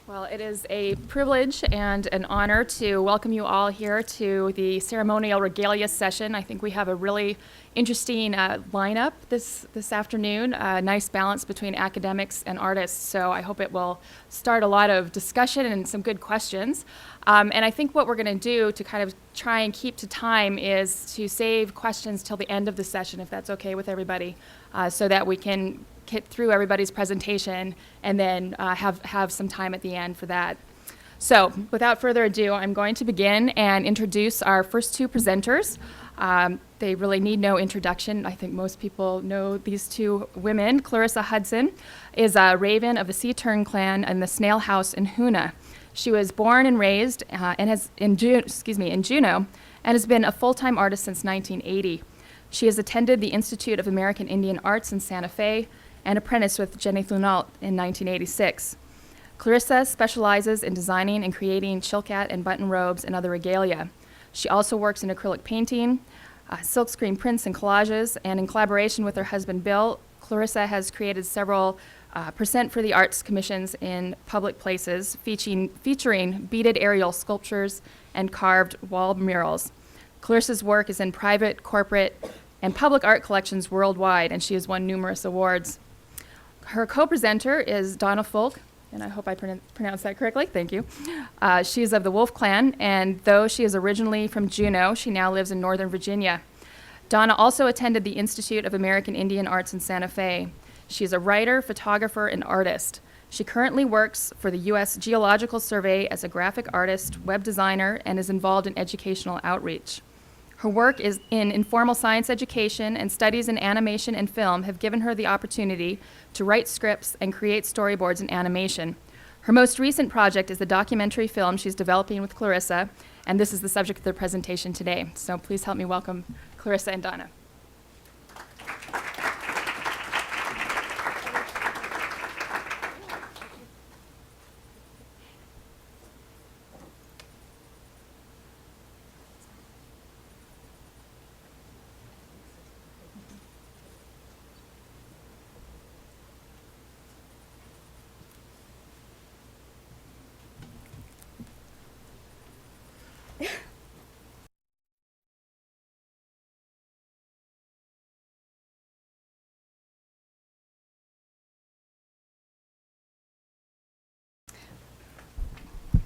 Well, it is a privilege and an honor to welcome you all here to the Ceremonial Regalia session. I think we have a really interesting lineup this afternoon, a nice balance between academics and artists, so I hope it will start a lot of discussion and some good questions. And I think what we're going to do to kind of try and keep to time is to save questions till the end of the session, if that's okay with everybody, so that we can get through everybody's presentation and then have some time at the end for that. So without further ado, I'm going to begin and introduce our first two presenters. They really need no introduction. I think most people know these two women. Clarissa Hudson is a Raven of the Sea Tern clan in the Snail House in Hoona. She was born and raised in Juneau and has been a full-time artist since 1980. She has attended the Institute of American Indian Arts in Santa Fe and apprenticed with Jenny Thunault in 1986. Clarissa specializes in designing and creating chilkat and button robes and other regalia. She also works in acrylic painting, silkscreen prints and collages, and in collaboration with her husband Bill, Clarissa has created several Percent for the Arts commissions in public places, featuring beaded aerial sculptures and carved wall murals. Clarissa's work is in private, corporate, and public art collections worldwide, and she has won numerous awards. Her co-presenter is Donna Foulke, and I hope I pronounced that correctly, thank you. She is of the Wolf Clan, and though she is originally from Juneau, she now lives in Northern Virginia. Donna also attended the Institute of American Indian Arts in Santa Fe. She is a writer, photographer, and artist. She currently works for the U.S. Geological Survey as a graphic artist, web designer, and is involved in educational outreach. Her work is in informal science education, and studies in animation and film have given her the opportunity to write scripts and create storyboards in animation. Her most recent project is the documentary film she's developing with Clarissa, and this is the subject of the presentation today. So please help me welcome Clarissa and Donna.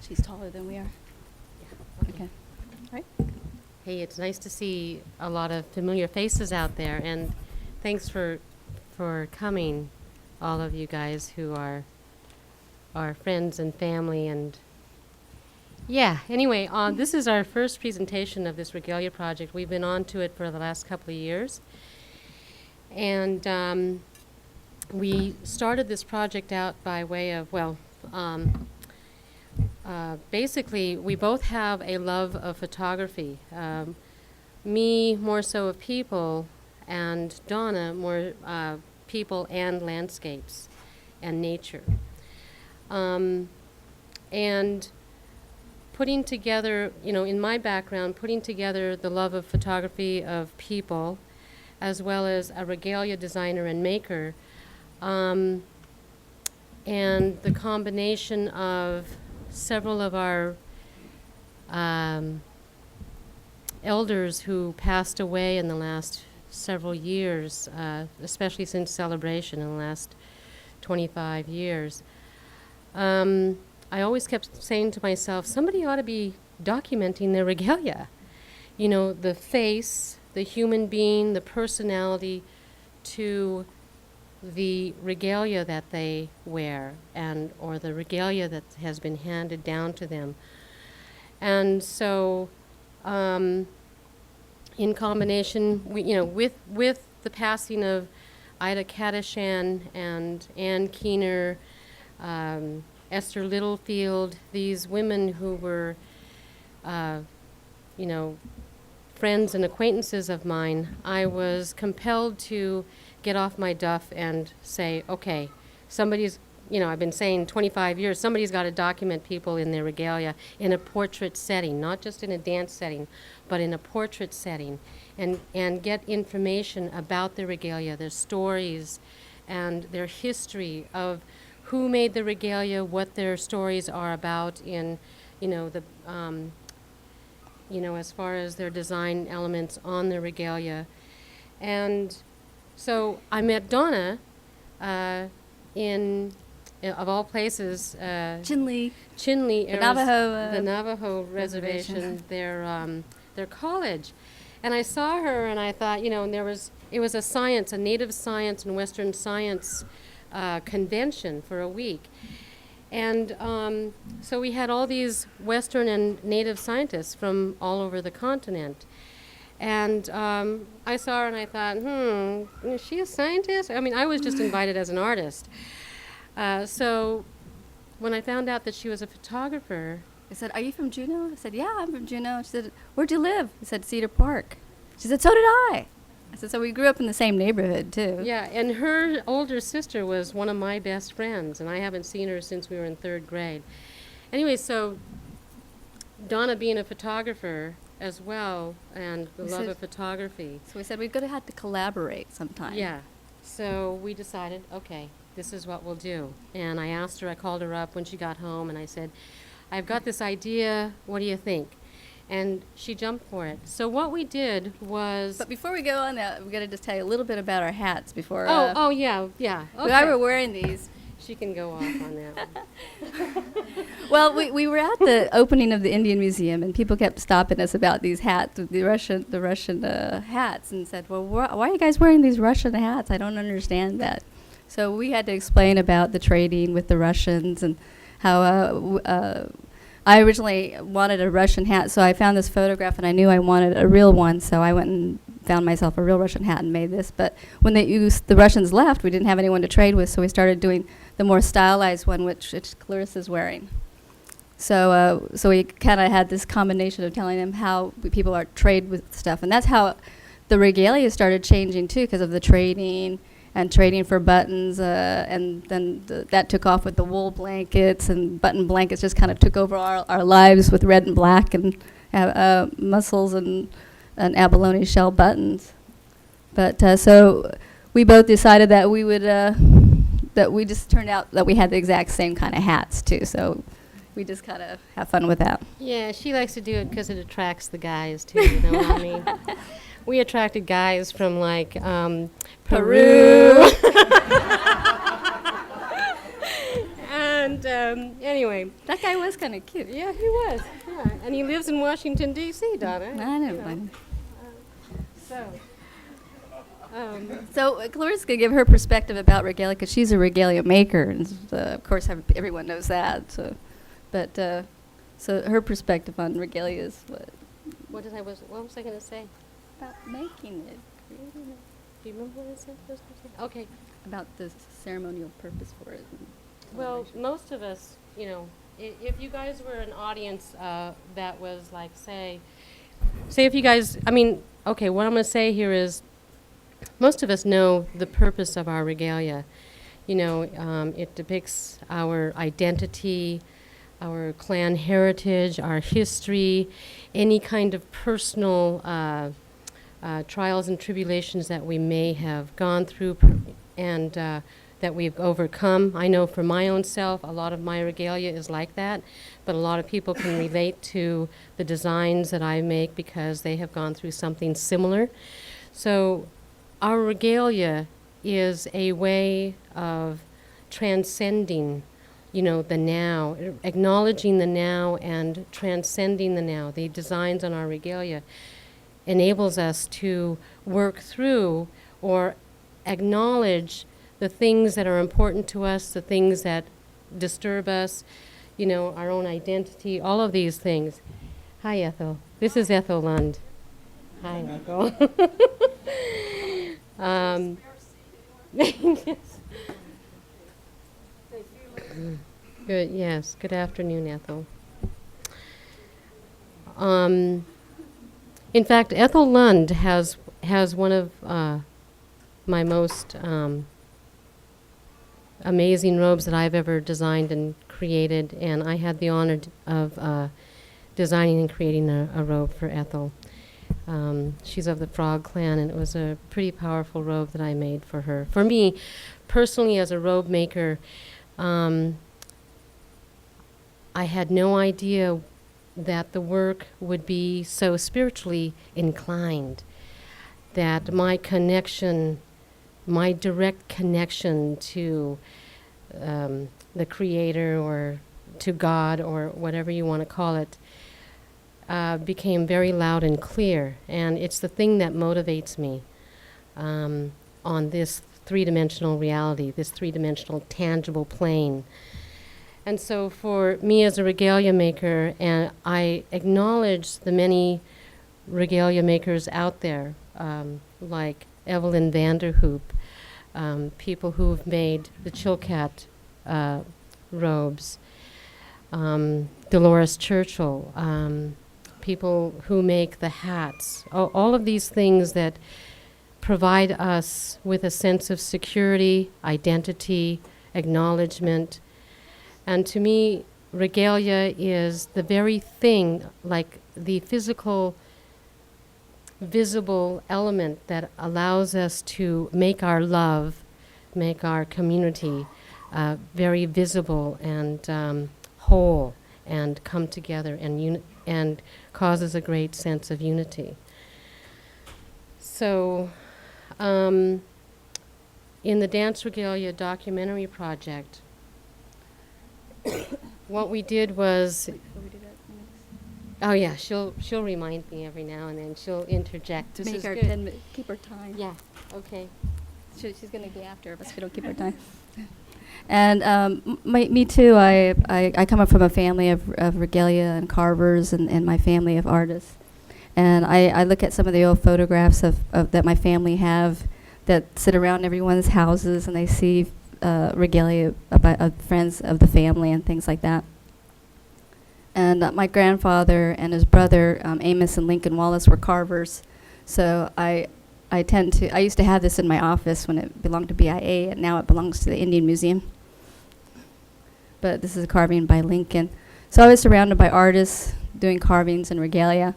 She's taller than we are. Yeah. Okay. All right. Hey, it's nice to see a lot of familiar faces out there, and thanks for coming, all of you guys who are our friends and family. And yeah, anyway, this is our first presentation of this Regalia project. We've been on to it for the last couple of years, and we started this project out by way of, basically, we both have a love of photography. Me more so of people, and Donna more people and landscapes and nature. And putting together, in my background, putting together the love of photography of people, as well as a regalia designer and maker, and the combination of several of our elders who passed away in the last several years, especially since celebration in the last 25 years. I always kept saying to myself, somebody ought to be documenting their regalia. The face, the human being, the personality to the regalia that they wear, or the regalia that has been handed down to them. And so in combination with the passing of Ida Kadashan and Ann Keener, Esther Littlefield, these women who were friends and acquaintances of mine, I was compelled to get off my duff and say, okay, somebody's, I've been saying 25 years, somebody's got to document people in their regalia in a portrait setting, not just in a dance setting, but in a portrait setting, and get information about their regalia, their stories, and their history of who made the regalia, what their stories are about in, as far as their design elements on the regalia. And so I met Donna of all places, Chinle, the Navajo reservation, their college. And I saw her and I thought, and it was a native science and Western science convention for a week. And so we had all these Western and native scientists from all over the continent. And I saw her and I thought, is she a scientist? I mean, I was just invited as an artist. So when I found out that she was a photographer. I said, "Are you from Juneau?" I said, "Yeah, I'm from Juneau." She said, "Where'd you live?" I said, "Cedar Park." She said, "So did I." I said, "So we grew up in the same neighborhood, too." Yeah, and her older sister was one of my best friends, and I haven't seen her since we were in 3rd grade. Anyway, so Donna being a photographer as well, and the love of photography. So we said we're going to have to collaborate sometime. Yeah, so we decided, okay, this is what we'll do. And I asked her, I called her up when she got home, and I said, I've got this idea, what do you think? And she jumped for it. So what we did was... But before we go on that, we've got to just tell you a little bit about our hats before... yeah. Okay. Why we're wearing these. She can go off on that one. Well, we were at the opening of the Indian Museum, and people kept stopping us about these hats, the Russian hats, and said, "Well, why are you guys wearing these Russian hats? I don't understand that." So we had to explain about the trading with the Russians and how I originally wanted a Russian hat, so I found this photograph, and I knew I wanted a real one, so I went and found myself a real Russian hat and made this. But when the Russians left, we didn't have anyone to trade with, so we started doing the more stylized one, which Clarissa's wearing. So we kind of had this combination of telling them how people are trade with stuff, and that's how the regalia started changing too, because of the trading and trading for buttons, and then that took off with the wool blankets, and button blankets just kind of took over our lives with red and black and mussels and abalone shell buttons. But so we both decided that we would that we just turned out that we had the exact same kind of hats too. So we just kind of have fun with that. Yeah, she likes to do it because it attracts the guys too. You know what I mean? We attracted guys from like Peru. And anyway, That guy was kind of cute. yeah, he was. Yeah, and he lives in Washington D.C., Donna. I know. So. So Clarissa's going to give her perspective about regalia, because she's a regalia maker, and of course everyone knows that. So, but so her perspective on regalia is What was I going to say? about making it, creating it, Do you remember what I said? Okay. about the ceremonial purpose for it. and Well, celebration. most of us, if you guys were an audience that was like, say if you guys, okay, what I'm going to say here is most of us know the purpose of our regalia. It depicts our identity, our clan heritage, our history, any kind of personal trials and tribulations that we may have gone through and that we've overcome. I know for my own self, a lot of my regalia is like that, but a lot of people can relate to the designs that I make because they have gone through something similar. So our regalia is a way of transcending, the now, acknowledging the now and transcending the now. The designs on our regalia enables us to work through or acknowledge the things that are important to us, the things that disturb us, our own identity, all of these things. Hi, Ethel. This is Ethel Lund. Hi, Ethel. Good, yes. Good afternoon, Ethel. In fact, Ethel Lund has one of my most amazing robes that I've ever designed and created, and I had the honor of designing and creating a robe for Ethel. She's of the Frog Clan, and it was a pretty powerful robe that I made for her. For me, personally, as a robe maker, I had no idea that the work would be so spiritually inclined, that my connection, my direct connection to the Creator or to God or whatever you want to call it, became very loud and clear. And it's the thing that motivates me on this three-dimensional reality, this three-dimensional tangible plane. And so for me as a regalia maker, and I acknowledge the many regalia makers out there, like Evelyn Vanderhoop, people who've made the Chilkat robes, Delores Churchill, people who make the hats, all of these things that provide us with a sense of security, identity, acknowledgement. And to me, regalia is the very thing, like the physical, visible element that allows us to make our love, make our community very visible and whole, and come together and causes a great sense of unity. So, in the Dance Regalia documentary project, what we did was, oh yeah, she'll remind me every now and then. She'll interject. This is good. Keep her time. Yeah. Okay. She's going to be after us if we don't keep her time. And me too. I come up from a family of regalia and carvers, and my family of artists. And I look at some of the old photographs of that my family have that sit around everyone's houses, and they see regalia about friends of the family and things like that. And my grandfather and his brother, Amos and Lincoln Wallace, were carvers. So I used to have this in my office when it belonged to BIA, and now it belongs to the Indian Museum. But this is a carving by Lincoln. So I was surrounded by artists doing carvings and regalia.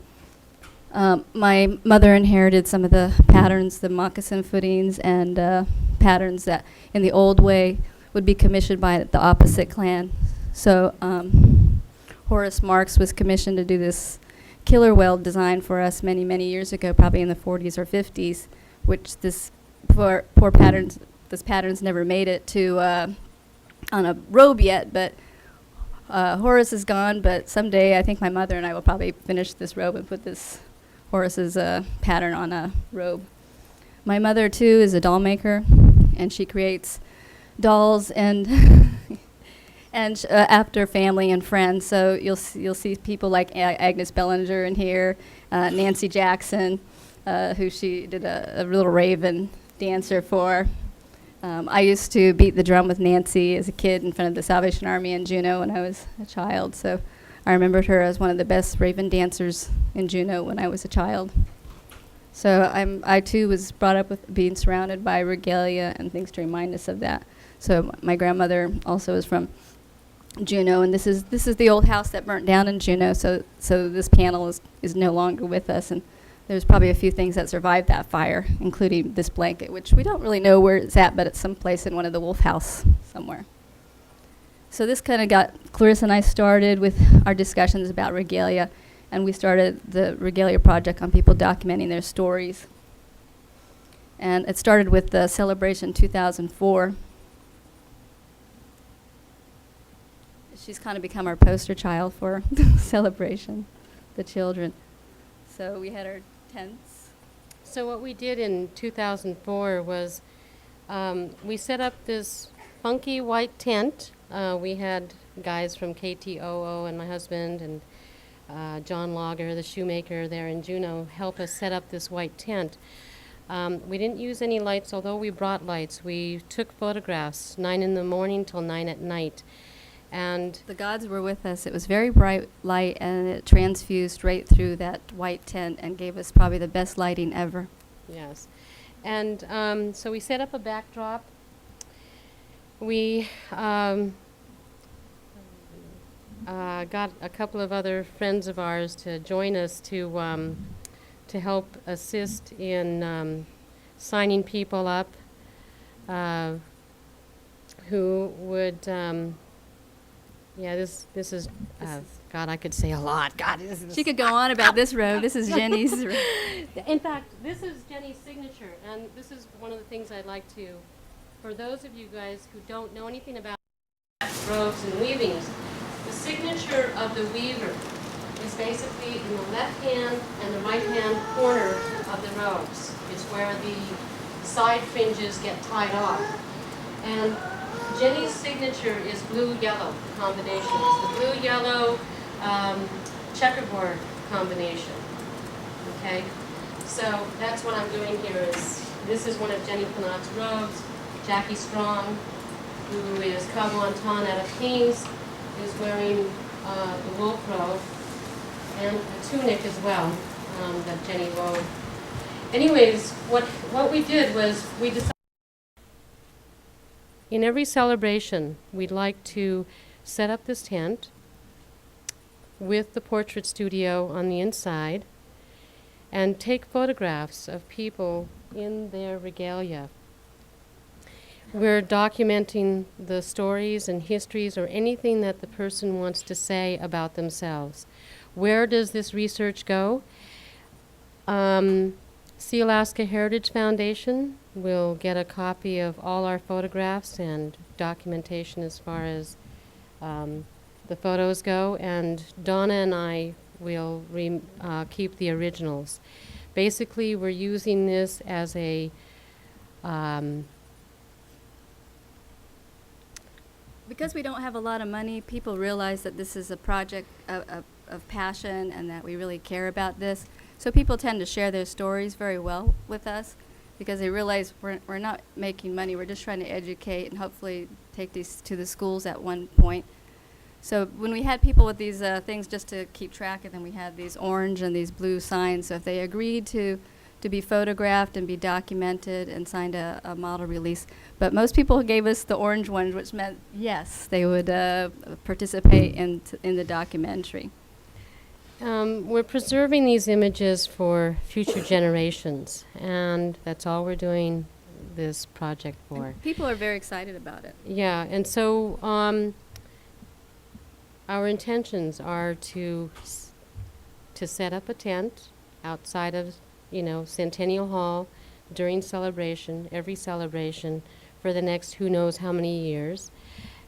My mother inherited some of the patterns, the moccasin footings, and patterns that in the old way would be commissioned by the opposite clan. So Horace Marks was commissioned to do this killer weld design for us many, many years ago, probably in the 40s or 50s, which this pattern's never made it to on a robe yet, but Horace is gone, but someday I think my mother and I will probably finish this robe and put this Horace's pattern on a robe. My mother, too, is a doll maker, and she creates dolls and and after family and friends. So you'll see people like Agnes Bellinger in here, Nancy Jackson, who she did a little raven dancer for. I used to beat the drum with Nancy as a kid in front of the Salvation Army in Juneau when I was a child. So I remembered her as one of the best raven dancers in Juneau when I was a child. So I too was brought up with being surrounded by regalia and things to remind us of that. So my grandmother also is from Juneau, and this is the old house that burnt down in Juneau. So this panel is no longer with us, and there's probably a few things that survived that fire, including this blanket, which we don't really know where it's at, but it's someplace in one of the Wolf House somewhere. So this kind of got Clarissa and I started with our discussions about regalia, and we started the Regalia Project on people documenting their stories. And it started with the celebration 2004. She's kind of become our poster child for celebration, the children. So we had our tents. So what we did in 2004 was we set up this funky white tent. We had guys from KTOO and my husband and John Logger, the shoemaker there in Juneau, help us set up this white tent. We didn't use any lights, although we brought lights. We took photographs 9 in the morning till 9 at night. And the gods were with us. It was very bright light, and it transfused right through that white tent and gave us probably the best lighting ever. yes. And so we set up a backdrop. We got a couple of other friends of ours to join us to help assist in signing people up who would, this is, God, I could say a lot. God, this is. She could go on about this robe. This is Jenny's robe. In fact, this is Jenny's signature, and this is one of the things I'd like to, for those of you guys who don't know anything about robes and weavings, the signature of the weaver is basically in the left hand and the right hand corner of the robes. It's where the side fringes get tied off. And Jenny's signature is blue-yellow combination. It's the blue-yellow checkerboard combination. Okay? So that's what I'm doing here is, this is one of Jenny Pinnock's robes. Jackie Strong, who is Kagwantan out of Kings, is wearing the wolf robe and a tunic as well that Jenny wove. Anyways, what we did was we decided in every celebration we'd like to set up this tent with the portrait studio on the inside and take photographs of people in their regalia. We're documenting the stories and histories or anything that the person wants to say about themselves. Where does this research go? Sea Alaska Heritage Foundation will get a copy of all our photographs and documentation as far as the photos go, and Donna and I will keep the originals. Basically, we're using this as a because we don't have a lot of money, people realize that this is a project of passion and that we really care about this. So people tend to share their stories very well with us because they realize we're not making money. We're just trying to educate and hopefully take these to the schools at one point. So when we had people with these things just to keep track of them, we had these orange and these blue signs. So if they agreed to be photographed and be documented and signed a model release. But most people gave us the orange ones, which meant, yes, they would participate in the documentary. We're preserving these images for future generations, and that's all we're doing this project for. And people are very excited about it. Yeah, and so our intentions are to set up a tent outside of Centennial Hall during celebration, every celebration, for the next who knows how many years,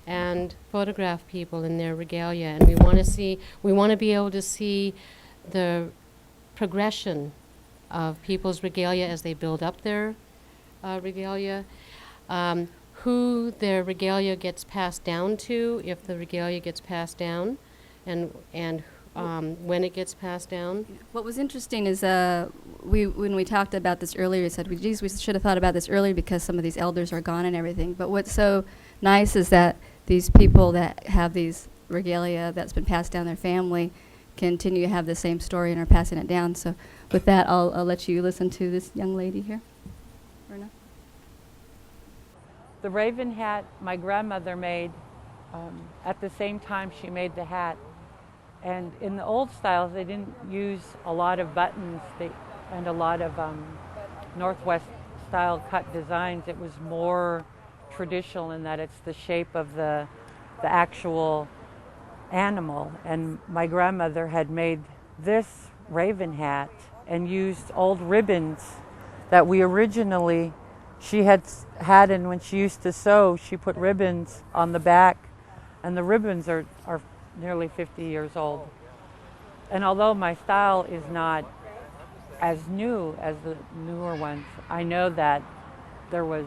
and photograph people in their regalia. And we want to be able to see the progression of people's regalia as they build up their regalia, who their regalia gets passed down to, if the regalia gets passed down, and when it gets passed down. What was interesting is when we talked about this earlier, we said, geez, we should have thought about this earlier because some of these elders are gone and everything. But what's so nice is that these people that have these regalia that's been passed down their family continue to have the same story and are passing it down. So with that, I'll let you listen to this young lady here. Myrna. The raven hat my grandmother made at the same time she made the hat. And in the old styles, they didn't use a lot of buttons and a lot of Northwest style cut designs. It was more traditional in that it's the shape of the actual animal. And my grandmother had made this raven hat and used old ribbons that we originally, she had, and when she used to sew, she put ribbons on the back, and the ribbons are nearly 50 years old. And although my style is not as new as the newer ones, I know that there was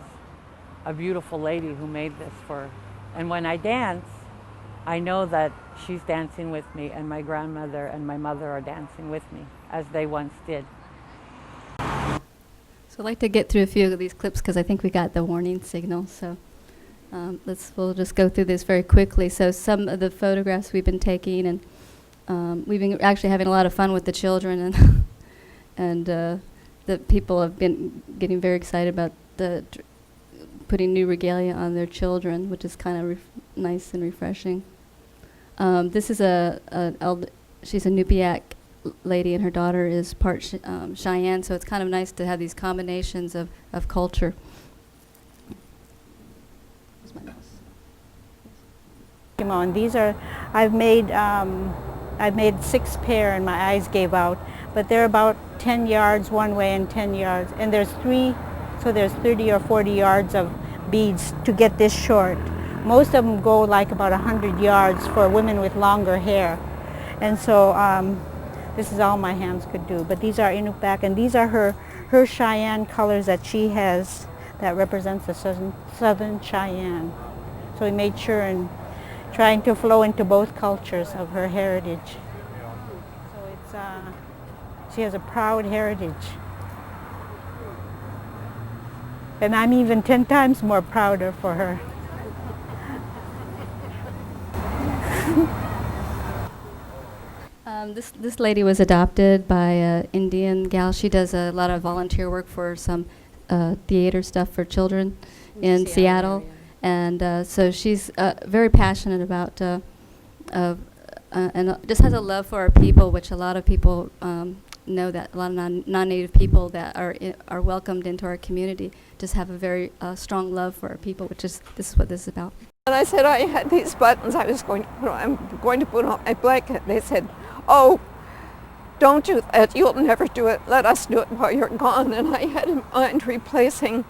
a beautiful lady who made this for, and when I dance, I know that she's dancing with me, and my grandmother and my mother are dancing with me, as they once did. So I'd like to get through a few of these clips because I think we got the warning signal. So we'll just go through this very quickly. So some of the photographs we've been taking, and we've been actually having a lot of fun with the children, and the people have been getting very excited about putting new regalia on their children, which is kind of nice and refreshing. This is she's a Nupiaq lady, and her daughter is part Cheyenne, so it's kind of nice to have these combinations of culture. Where's my mouse? And these are, I've made 6 pair and my eyes gave out, but they're about 10 yards one way and 10 yards. And there's 3, so there's 30 or 40 yards of beads to get this short. Most of them go like about 100 yards for women with longer hair. And so this is all my hands could do. But these are Inupiaq, and these are her Cheyenne colors that she has that represents the Southern Cheyenne. So we made sure in trying to flow into both cultures of her heritage. So it's, she has a proud heritage. And I'm even 10 times more prouder for her. This lady was adopted by an Indian gal. She does a lot of volunteer work for some theater stuff for children in Seattle. And so she's very passionate about and just has a love for our people, which a lot of people know that a lot of non-native people that are welcomed into our community just have a very strong love for our people, which is this is what this is about. And I said I had these buttons I was going to put on. I'm going to put on my blanket. They said, "Oh, don't do that. You'll never do it. Let us do it while you're gone." And I had in mind replacing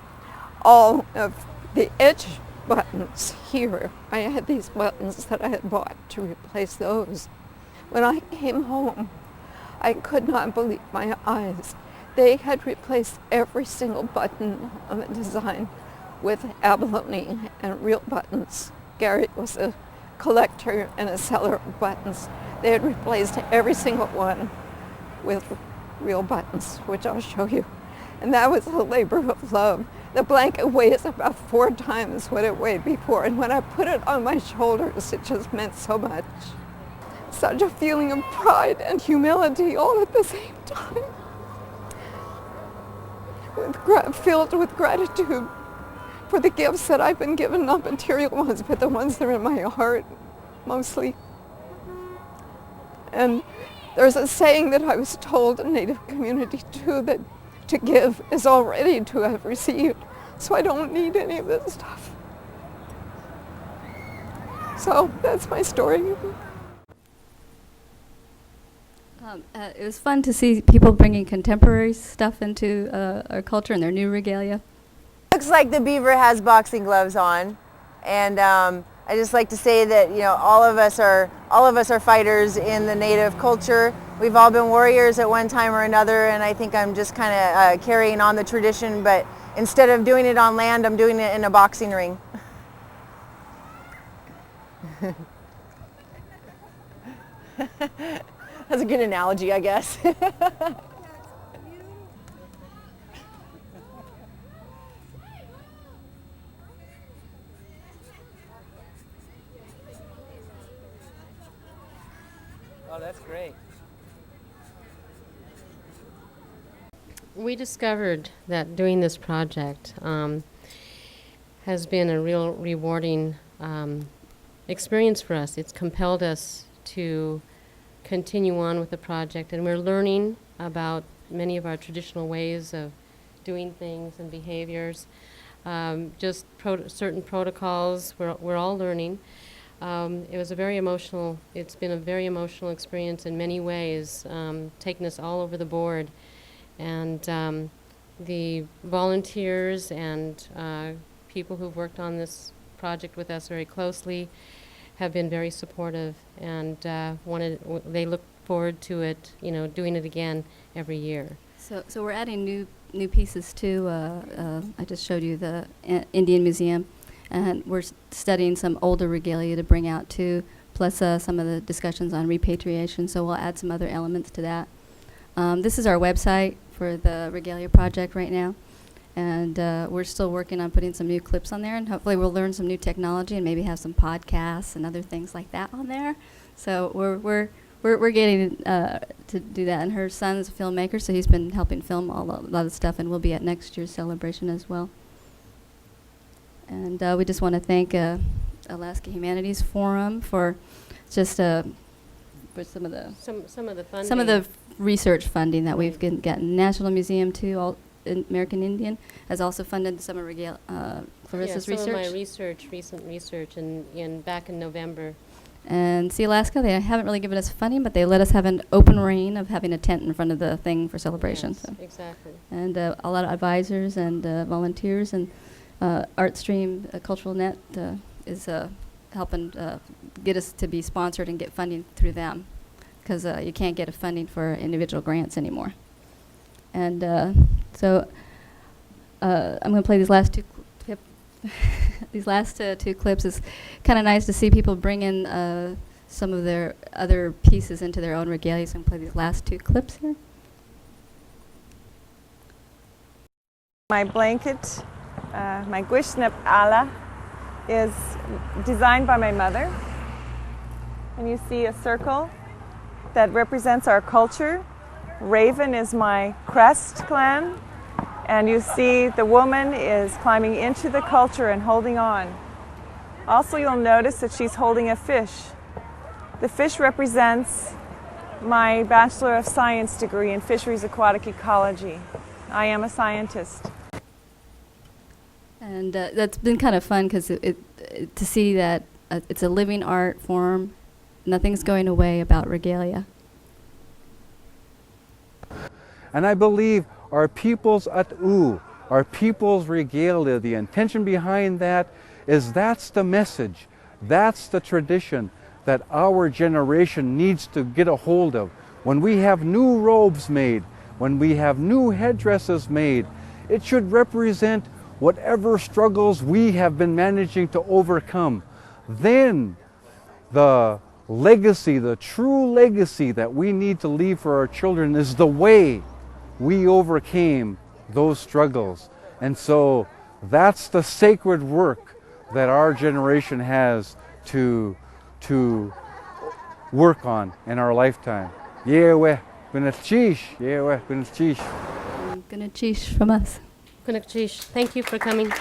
all of the edge buttons here. I had these buttons that I had bought to replace those. When I came home, I could not believe my eyes. They had replaced every single button on the design with abalone and real buttons. Gary was a collector and a seller of buttons. They had replaced every single one with real buttons, which I'll show you. And that was a labor of love. The blanket weighs about 4 times what it weighed before, and when I put it on my shoulders, it just meant so much. Such a feeling of pride and humility all at the same time. Filled with gratitude for the gifts that I've been given, not material ones, but the ones that are in my heart, mostly. And there's a saying that I was told in Native community too, that to give is already to have received. So I don't need any of this stuff. So that's my story. It was fun to see people bringing contemporary stuff into our culture and their new regalia. Looks like the beaver has boxing gloves on, and I just like to say that all of us are fighters in the Native culture. We've all been warriors at one time or another, and I think I'm just kind of carrying on the tradition, but instead of doing it on land, I'm doing it in a boxing ring. That's a good analogy, I guess. Oh, that's great. We discovered that doing this project has been a real rewarding experience for us. It's compelled us to continue on with the project, and we're learning about many of our traditional ways of doing things and behaviors, just certain protocols. We're all learning. It's been a very emotional experience in many ways, taking us all over the board. And the volunteers and people who've worked on this project with us very closely have been very supportive, and they look forward to it, doing it again every year. So we're adding new pieces too. I just showed you the Indian Museum, and we're studying some older regalia to bring out too, plus some of the discussions on repatriation. So we'll add some other elements to that. This is our website for the Regalia project right now, and we're still working on putting some new clips on there, and hopefully we'll learn some new technology and maybe have some podcasts and other things like that on there. So we're getting to do that, and her son's a filmmaker, so he's been helping film a lot of stuff, and we'll be at next year's celebration as well. And we just want to thank Alaska Humanities Forum for just for some of the Some of the funding. some of the research funding that we've gotten. National Museum too, American Indian, has also funded some of Clarissa's some research. of my recent research, in back in November. And See Alaska, they haven't really given us funding, but they let us have an open reign of having a tent in front of the thing for celebration. Yes, So. exactly. And a lot of advisors and volunteers, and ArtStream Cultural Net is helping get us to be sponsored and get funding through them, because you can't get a funding for individual grants anymore. And so I'm going to play these last two these last two clips. It's kind of nice to see people bring in some of their other pieces into their own regalia. So I'm going to play these last two clips here. My blanket, my Guishnep Ala, is designed by my mother. And you see a circle that represents our culture. Raven is my crest clan. And you see the woman is climbing into the culture and holding on. Also, you'll notice that she's holding a fish. The fish represents my Bachelor of Science degree in Fisheries Aquatic Ecology. I am a scientist. And that's been kind of fun, because to see that it's a living art form. Nothing's going away about regalia. And I believe our people's at'u, our people's regalia, the intention behind that is that's the message, that's the tradition that our generation needs to get a hold of. When we have new robes made, when we have new headdresses made, it should represent whatever struggles we have been managing to overcome. Then the legacy, the true legacy that we need to leave for our children is the way we overcame those struggles. And so that's the sacred work that our generation has to work on in our lifetime. Yewe, Gunachish, Yewe, Gunachish. Gunachish from us. Gunachish, thank you for coming.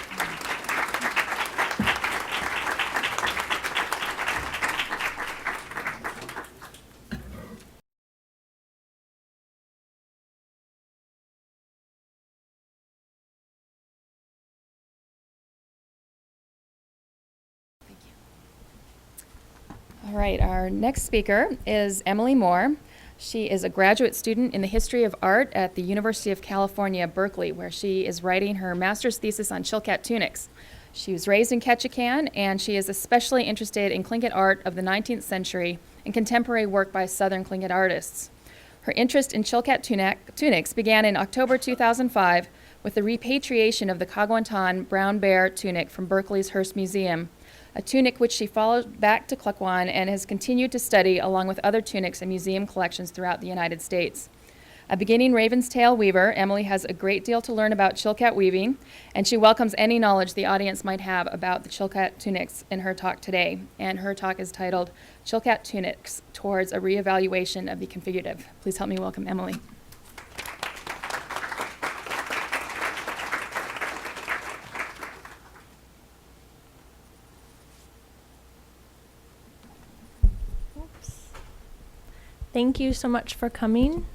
All right, our next speaker is Emily Moore. She is a graduate student in the history of art at the University of California, Berkeley, where she is writing her master's thesis on Chilkat tunics. She was raised in Ketchikan, and she is especially interested in Tlingit art of the 19th century and contemporary work by Southern Tlingit artists. Her interest in Chilkat tunics began in October 2005 with the repatriation of the Kagwantan brown bear tunic from Berkeley's Hearst Museum, a tunic which she followed back to Klukwan and has continued to study along with other tunics in museum collections throughout the United States. A beginning Raven's Tail weaver, Emily has a great deal to learn about Chilkat weaving, and she welcomes any knowledge the audience might have about the Chilkat tunics in her talk today. And her talk is titled Chilkat Tunics Towards a Reevaluation of the Configurative. Please help me welcome Emily. Thank you so much for coming.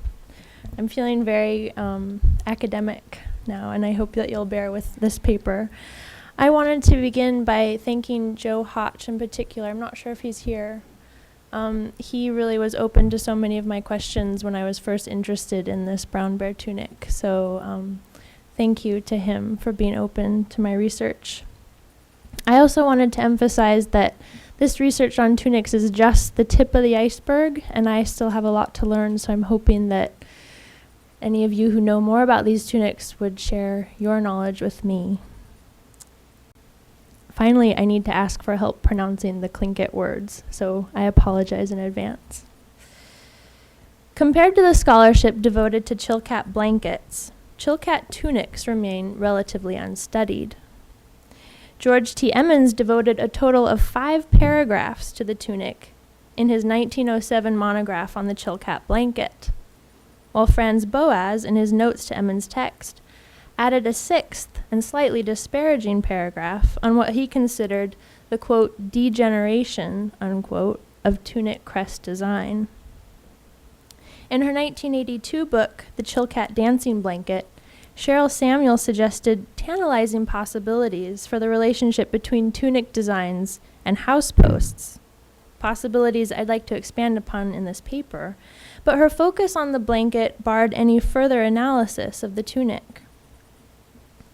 I'm feeling very academic now, and I hope that you'll bear with this paper. I wanted to begin by thanking Joe Hotch in particular. I'm not sure if he's here. He really was open to so many of my questions when I was first interested in this brown bear tunic. So thank you to him for being open to my research. I also wanted to emphasize that this research on tunics is just the tip of the iceberg, and I still have a lot to learn, so I'm hoping that any of you who know more about these tunics would share your knowledge with me. Finally, I need to ask for help pronouncing the Tlingit words, so I apologize in advance. Compared to the scholarship devoted to Chilkat blankets, Chilkat tunics remain relatively unstudied. George T. Emmons devoted a total of 5 paragraphs to the tunic in his 1907 monograph on the Chilkat blanket, while Franz Boas, in his notes to Emmons' text, added a 6th and slightly disparaging paragraph on what he considered the, quote, degeneration, unquote, of tunic crest design. In her 1982 book, The Chilkat Dancing Blanket, Cheryl Samuel suggested tantalizing possibilities for the relationship between tunic designs and house posts, possibilities I'd like to expand upon in this paper, but her focus on the blanket barred any further analysis of the tunic.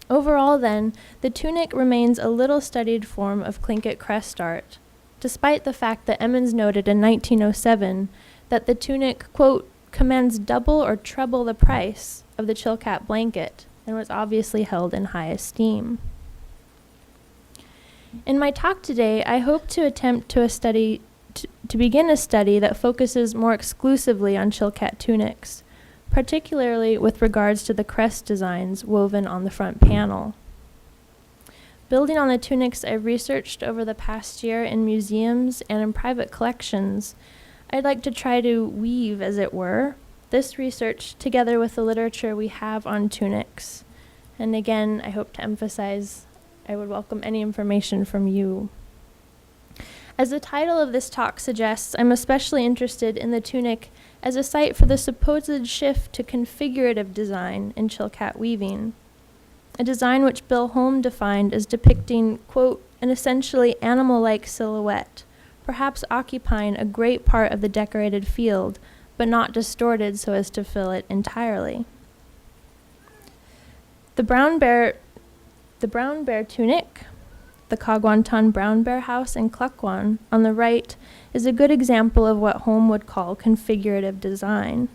Overall, then, the tunic remains a little studied form of Tlingit crest art, despite the fact that Emmons noted in 1907 that the tunic, quote, commands double or treble the price of the Chilkat blanket and was obviously held in high esteem. In my talk today, I hope to attempt to begin a study that focuses more exclusively on Chilkat tunics, particularly with regards to the crest designs woven on the front panel. Building on the tunics I've researched over the past year in museums and in private collections, I'd like to try to weave, as it were, this research together with the literature we have on tunics. And again, I hope to emphasize I would welcome any information from you. As the title of this talk suggests, I'm especially interested in the tunic as a site for the supposed shift to configurative design in Chilkat weaving, a design which Bill Holm defined as depicting, quote, an essentially animal-like silhouette, perhaps occupying a great part of the decorated field, but not distorted so as to fill it entirely. The brown bear tunic, the Kagwantan brown bear house in Klukwan on the right, is a good example of what Holm would call configurative design.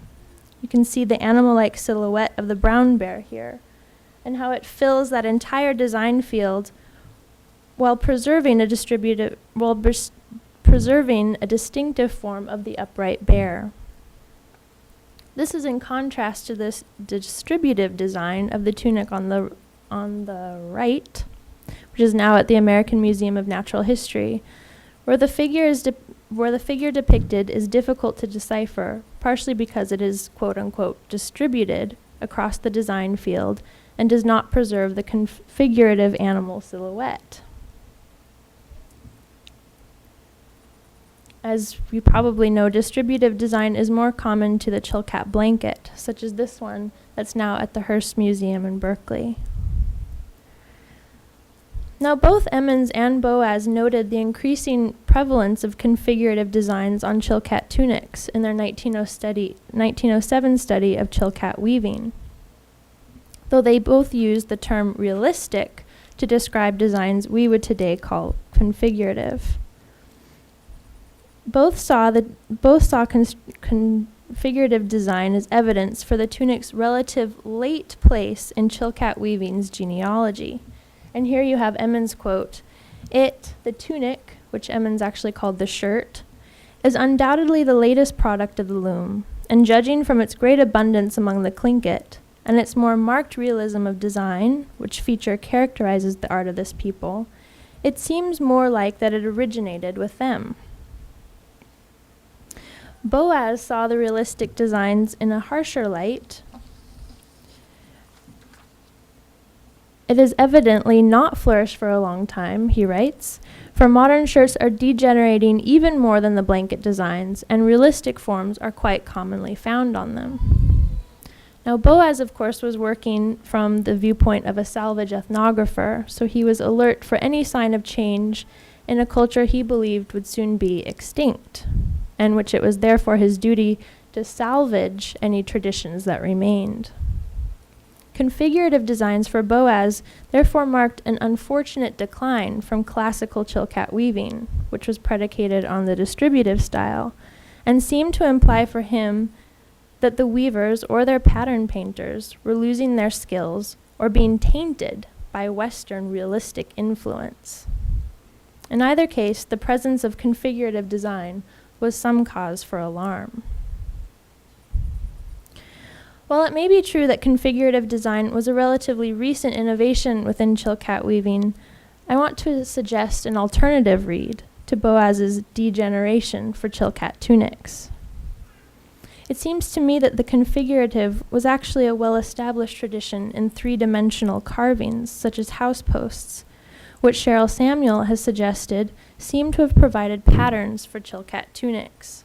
You can see the animal-like silhouette of the brown bear here, and how it fills that entire design field while preserving a distinctive form of the upright bear. This is in contrast to this distributive design of the tunic on the right, which is now at the American Museum of Natural History, where the figure depicted is difficult to decipher, partially because it is quote-unquote distributed across the design field and does not preserve the configurative animal silhouette. As you probably know, distributive design is more common to the Chilkat blanket, such as this one that's now at the Hearst Museum in Berkeley. Now, both Emmons and Boas noted the increasing prevalence of configurative designs on Chilkat tunics in their 1907 study of Chilkat weaving, though they both used the term realistic to describe designs we would today call configurative. Both saw configurative design as evidence for the tunic's relative late place in Chilkat weaving's genealogy. And here you have Emmons' quote, "It, the tunic," which Emmons actually called the shirt, "is undoubtedly the latest product of the loom, and judging from its great abundance among the Tlingit, and its more marked realism of design, which feature characterizes the art of this people, it seems more like that it originated with them." Boas saw the realistic designs in a harsher light. "It has evidently not flourished for a long time," he writes, "for modern shirts are degenerating even more than the blanket designs, and realistic forms are quite commonly found on them." Now, Boas, of course, was working from the viewpoint of a salvage ethnographer, so he was alert for any sign of change in a culture he believed would soon be extinct, and which it was therefore his duty to salvage any traditions that remained. Configurative designs for Boas therefore marked an unfortunate decline from classical Chilkat weaving, which was predicated on the distributive style, and seemed to imply for him that the weavers or their pattern painters were losing their skills or being tainted by Western realistic influence. In either case, the presence of configurative design was some cause for alarm. While it may be true that configurative design was a relatively recent innovation within Chilkat weaving, I want to suggest an alternative read to Boas's degeneration for Chilkat tunics. It seems to me that the configurative was actually a well-established tradition in three-dimensional carvings, such as house posts, which Cheryl Samuel has suggested seem to have provided patterns for Chilkat tunics.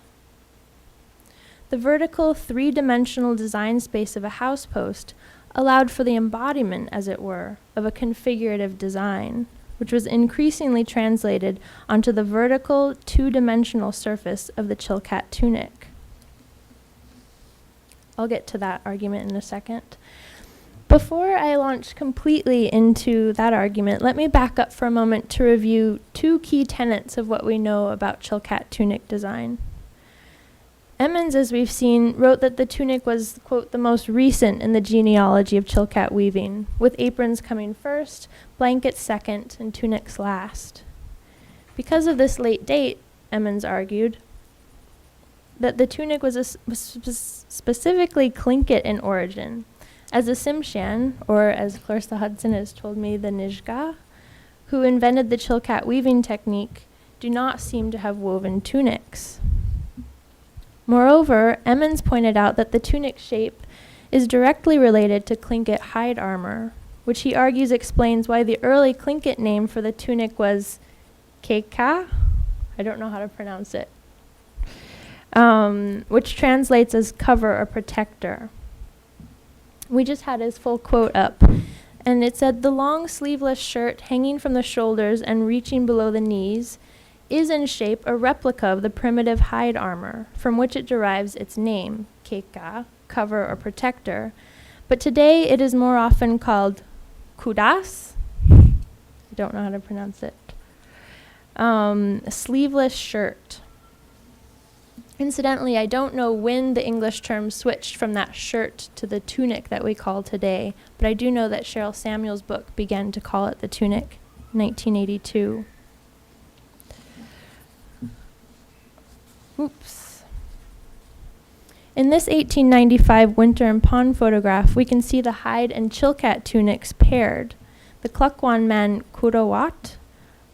The vertical three-dimensional design space of a house post allowed for the embodiment, as it were, of a configurative design, which was increasingly translated onto the vertical, two-dimensional surface of the Chilkat tunic. I'll get to that argument in a second. Before I launch completely into that argument, let me back up for a moment to review two key tenets of what we know about Chilkat tunic design. Emmons, as we've seen, wrote that the tunic was, quote, the most recent in the genealogy of Chilkat weaving, with aprons coming first, blankets second, and tunics last. Because of this late date, Emmons argued, that the tunic was specifically Tlingit in origin, as the Tsimshian, or as Clarissa Hudson has told me, the Nijga, who invented the Chilkat weaving technique, do not seem to have woven tunics. Moreover, Emmons pointed out that the tunic shape is directly related to Tlingit hide armor, which he argues explains why the early Tlingit name for the tunic was Keka, I don't know how to pronounce it, which translates as cover or protector. We just had his full quote up, and it said, "The long sleeveless shirt hanging from the shoulders and reaching below the knees is in shape a replica of the primitive hide armor, from which it derives its name, keka, cover or protector, but today it is more often called kudas," I don't know how to pronounce it, a sleeveless shirt. Incidentally, I don't know when the English term switched from that shirt to the tunic that we call today, but I do know that Cheryl Samuel's book began to call it the tunic, 1982. Oops. In this 1895 winter and pond photograph, we can see the hide and Chilkat tunics paired. The Klukwan man Kurawat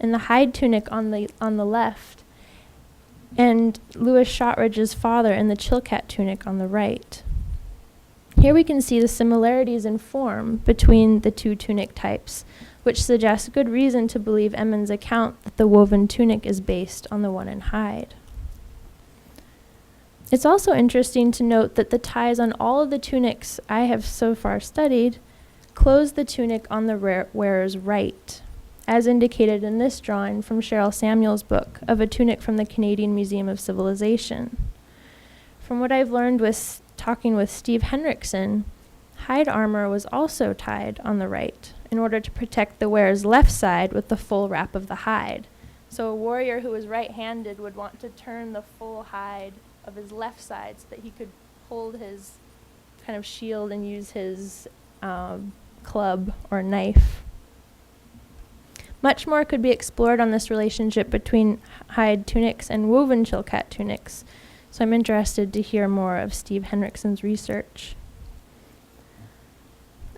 and the hide tunic on the left, and Louis Shotridge's father in the Chilkat tunic on the right. Here we can see the similarities in form between the two tunic types, which suggests good reason to believe Emmons' account that the woven tunic is based on the one in hide. It's also interesting to note that the ties on all of the tunics I have so far studied close the tunic on the wearer's right, as indicated in this drawing from Cheryl Samuel's book of a tunic from the Canadian Museum of Civilization. From what I've learned with talking with Steve Henriksen, hide armor was also tied on the right in order to protect the wearer's left side with the full wrap of the hide. So a warrior who was right-handed would want to turn the full hide of his left side so that he could hold his kind of shield and use his club or knife. Much more could be explored on this relationship between hide tunics and woven Chilkat tunics, so I'm interested to hear more of Steve Henriksen's research.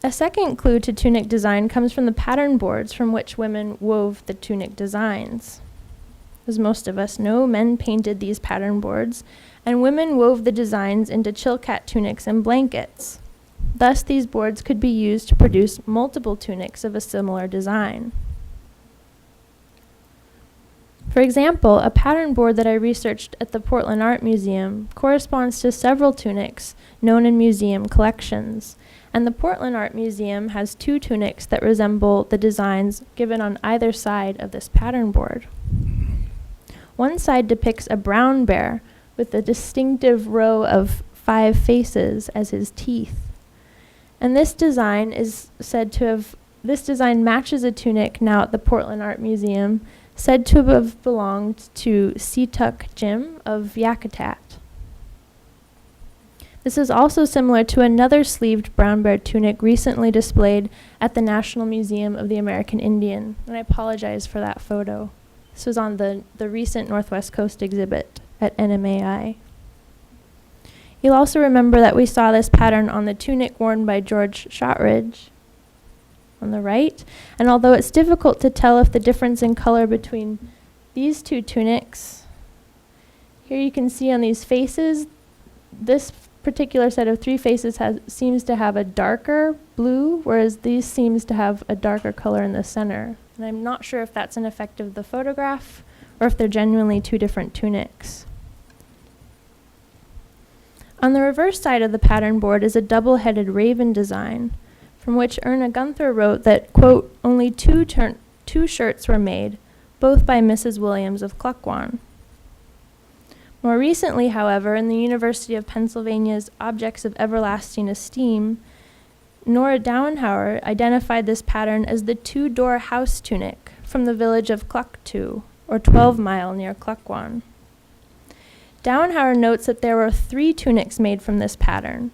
A second clue to tunic design comes from the pattern boards from which women wove the tunic designs. As most of us know, men painted these pattern boards, and women wove the designs into Chilkat tunics and blankets. Thus, these boards could be used to produce multiple tunics of a similar design. For example, a pattern board that I researched at the Portland Art Museum corresponds to several tunics known in museum collections, and the Portland Art Museum has two tunics that resemble the designs given on either side of this pattern board. One side depicts a brown bear with a distinctive row of 5 faces as his teeth, and this design matches a tunic now at the Portland Art Museum said to have belonged to Situk Jim of Yakutat. This is also similar to another sleeved brown bear tunic recently displayed at the National Museum of the American Indian, and I apologize for that photo. This was on the recent Northwest Coast exhibit at NMAI. You'll also remember that we saw this pattern on the tunic worn by George Shotridge on the right, and although it's difficult to tell if the difference in color between these two tunics, here you can see on these faces, this particular set of 3 faces seems to have a darker blue, whereas these seems to have a darker color in the center. And I'm not sure if that's an effect of the photograph or if they're genuinely 2 different tunics. On the reverse side of the pattern board is a double-headed raven design, from which Erna Gunther wrote that, quote, only two shirts were made, both by Mrs. Williams of Klukwan. More recently, however, in the University of Pennsylvania's Objects of Everlasting Esteem, Nora Downhauer identified this pattern as the two-door house tunic from the village of Kluktu, or 12 Mile near Klukwan. Downhauer notes that there were 3 tunics made from this pattern,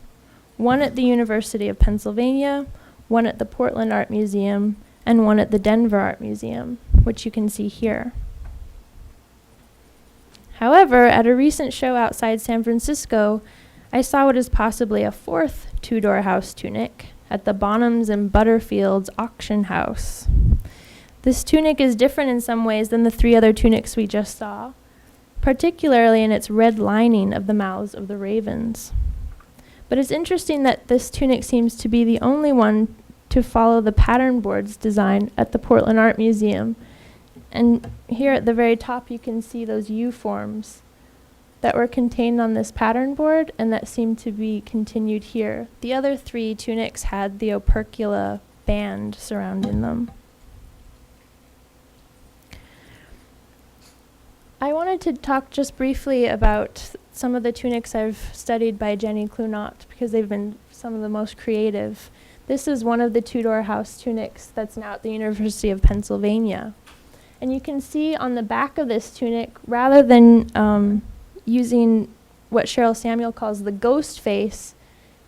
one at the University of Pennsylvania, one at the Portland Art Museum, and one at the Denver Art Museum, which you can see here. However, at a recent show outside San Francisco, I saw what is possibly a 4th two-door house tunic at the Bonhams and Butterfields auction house. This tunic is different in some ways than the 3 other tunics we just saw, particularly in its red lining of the mouths of the ravens. But it's interesting that this tunic seems to be the only one to follow the pattern board's design at the Portland Art Museum. And here at the very top you can see those U-forms that were contained on this pattern board and that seem to be continued here. The other 3 tunics had the opercula band surrounding them. I wanted to talk just briefly about some of the tunics I've studied by Jenny Clunot because they've been some of the most creative. This is one of the two-door house tunics that's now at the University of Pennsylvania. And you can see on the back of this tunic, rather than using what Cheryl Samuel calls the ghost face,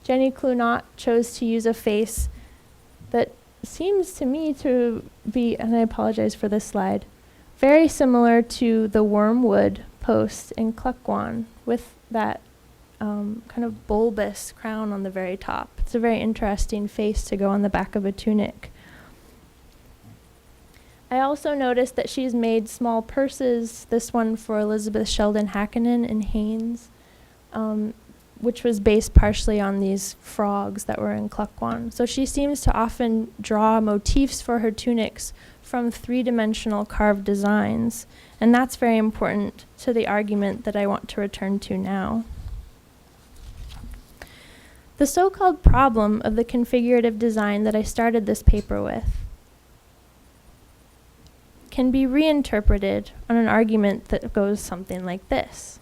Jenny Clunot chose to use a face that seems to me to be, and I apologize for this slide, very similar to the Wormwood post in Klukwan with that kind of bulbous crown on the very top. It's a very interesting face to go on the back of a tunic. I also noticed that she's made small purses, this one for Elizabeth Sheldon Hakkinen in Haynes, which was based partially on these frogs that were in Klukwan. So she seems to often draw motifs for her tunics from 3-dimensional carved designs, and that's very important to the argument that I want to return to now. The so-called problem of the configurative design that I started this paper with can be reinterpreted on an argument that goes something like this.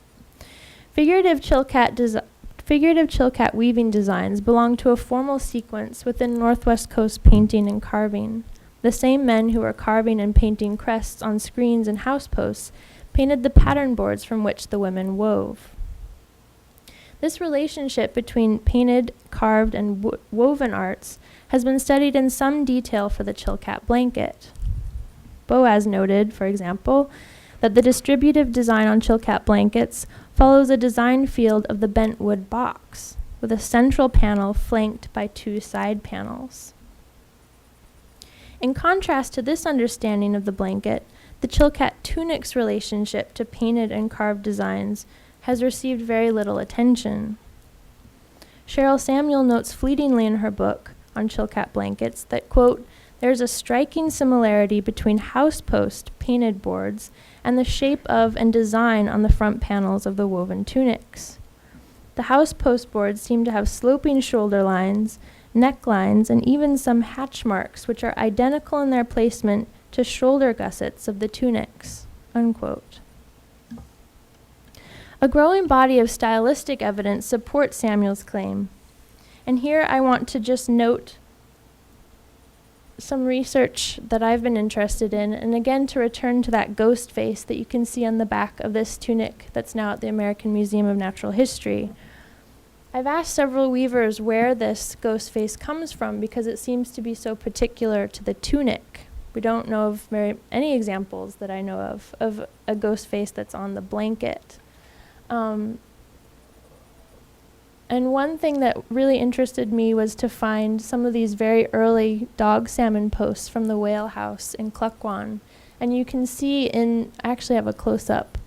Figurative Chilkat weaving designs belong to a formal sequence within Northwest Coast painting and carving. The same men who are carving and painting crests on screens and house posts painted the pattern boards from which the women wove. This relationship between painted, carved, and woven arts has been studied in some detail for the Chilkat blanket. Boas noted, for example, that the distributive design on Chilkat blankets follows a design field of the bent wood box, with a central panel flanked by 2 side panels. In contrast to this understanding of the blanket, the Chilkat tunic's relationship to painted and carved designs has received very little attention. Cheryl Samuel notes fleetingly in her book on Chilkat blankets that, quote, there's a striking similarity between house post painted boards and the shape of and design on the front panels of the woven tunics. The house post boards seem to have sloping shoulder lines, necklines, and even some hatch marks which are identical in their placement to shoulder gussets of the tunics, unquote. A growing body of stylistic evidence supports Samuel's claim. And here I want to just note some research that I've been interested in, and again to return to that ghost face that you can see on the back of this tunic that's now at the American Museum of Natural History. I've asked several weavers where this ghost face comes from because it seems to be so particular to the tunic. We don't know of any examples that I know of a ghost face that's on the blanket. And one thing that really interested me was to find some of these very early dog salmon posts from the whale house in Klukwan. And you can see I actually have a close-up.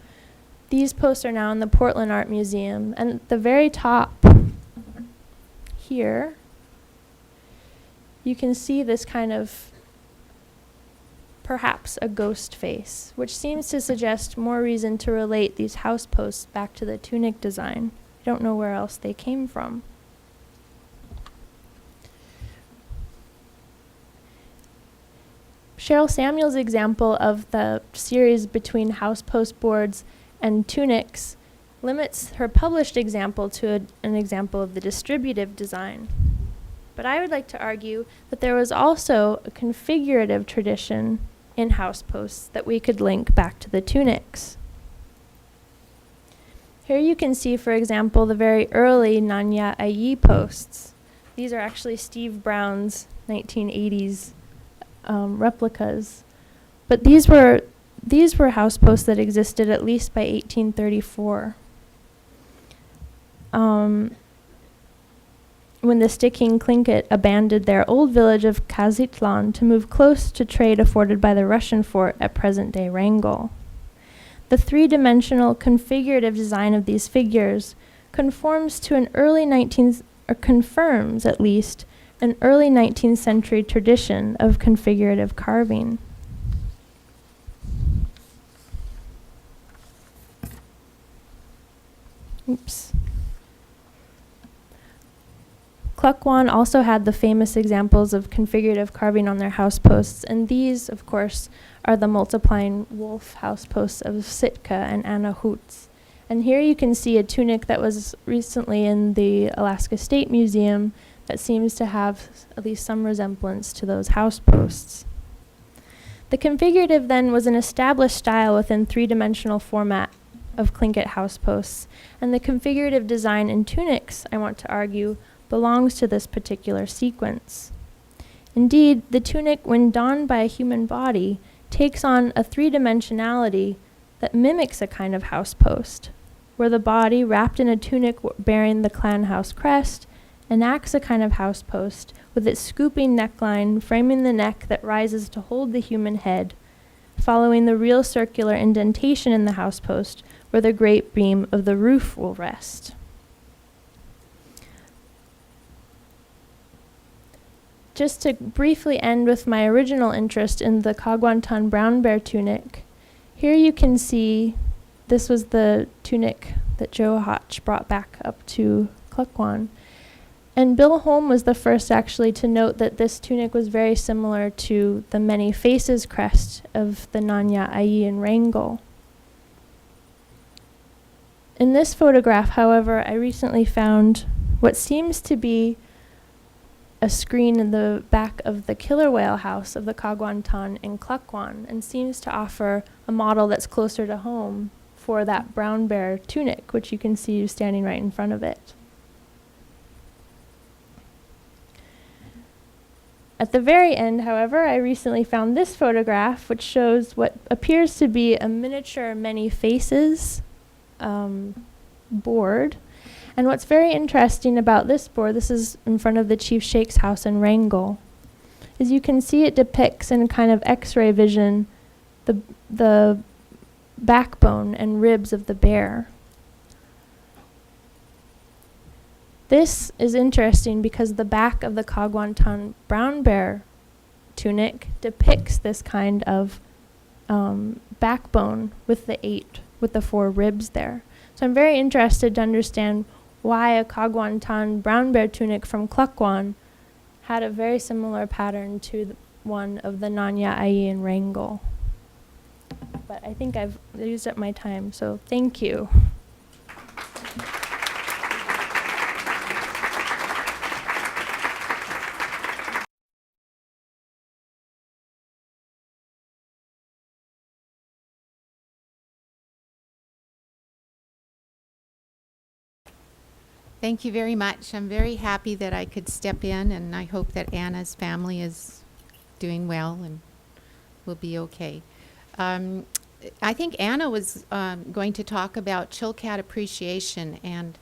These posts are now in the Portland Art Museum. And at the very top here, you can see this kind of perhaps a ghost face, which seems to suggest more reason to relate these house posts back to the tunic design. I don't know where else they came from. Cheryl Samuel's example of the series between house post boards and tunics limits her published example to an example of the distributive design. But I would like to argue that there was also a configurative tradition in house posts that we could link back to the tunics. Here you can see, for example, the very early Naayaa.heen posts. These are actually Steve Brown's 1980s replicas. But these were house posts that existed at least by 1834. When the Stikine Tlingit abandoned their old village of Kazitlan to move close to trade afforded by the Russian fort at present-day Wrangell. The three-dimensional configurative design of these figures confirms at least an early 19th century tradition of configurative carving. Oops. Klukwan also had the famous examples of configurative carving on their house posts, and these, of course, are the multiplying wolf house posts of Sitka and Anahuts. And here you can see a tunic that was recently in the Alaska State Museum that seems to have at least some resemblance to those house posts. The configurative then was an established style within three-dimensional format of Tlingit house posts, and the configurative design in tunics, I want to argue, belongs to this particular sequence. Indeed, the tunic, when donned by a human body, takes on a three-dimensionality that mimics a kind of house post, where the body, wrapped in a tunic bearing the clan house crest, enacts a kind of house post with its scooping neckline framing the neck that rises to hold the human head, following the real circular indentation in the house post where the great beam of the roof will rest. Just to briefly end with my original interest in the Kagwantan brown bear tunic, here you can see this was the tunic that Joe Hotch brought back up to Klukwan. And Bill Holm was the first actually to note that this tunic was very similar to the many faces crest of the Naayaa.heen in Wrangell. In this photograph, however, I recently found what seems to be a screen in the back of the killer whale house of the Kagwantan in Klukwan, and seems to offer a model that's closer to home for that brown bear tunic, which you can see standing right in front of it. At the very end, however, I recently found this photograph, which shows what appears to be a miniature many faces board. And what's very interesting about this board, this is in front of the Chief Sheikh's house in Wrangell, is you can see it depicts in kind of X-ray vision the backbone and ribs of the bear. This is interesting because the back of the Kagwantan brown bear tunic depicts this kind of backbone with the 4 ribs there. So I'm very interested to understand why a Kagwantan brown bear tunic from Klukwan had a very similar pattern to the one of the Naayaa.heen in Wrangell. But I think I've used up my time, so thank you. Thank you very much. I'm very happy that I could step in, and I hope that Anna's family is doing well and will be okay. I think Anna was going to talk about Chilkat Appreciation, and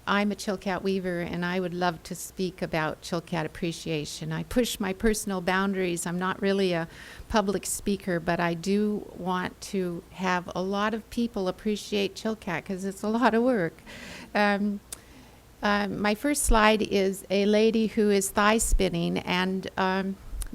I'm a Chilkat weaver, and I would love to speak about Chilkat Appreciation. I push my personal boundaries. I'm not really a public speaker, but I do want to have a lot of people appreciate Chilkat because it's a lot of work. My first slide is a lady who is thigh spinning, and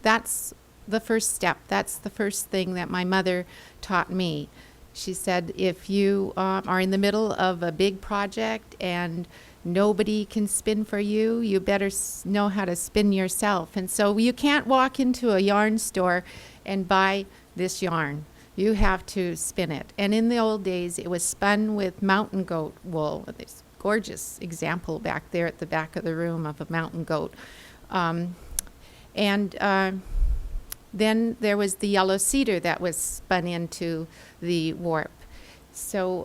that's the first step. That's the first thing that my mother taught me. She said, if you are in the middle of a big project and nobody can spin for you. You better know how to spin yourself. And so you can't walk into a yarn store and buy this yarn. You have to spin it. And in the old days, it was spun with mountain goat wool. This gorgeous example back there at the back of the room of a mountain goat. Then there was the yellow cedar that was spun into the warp. So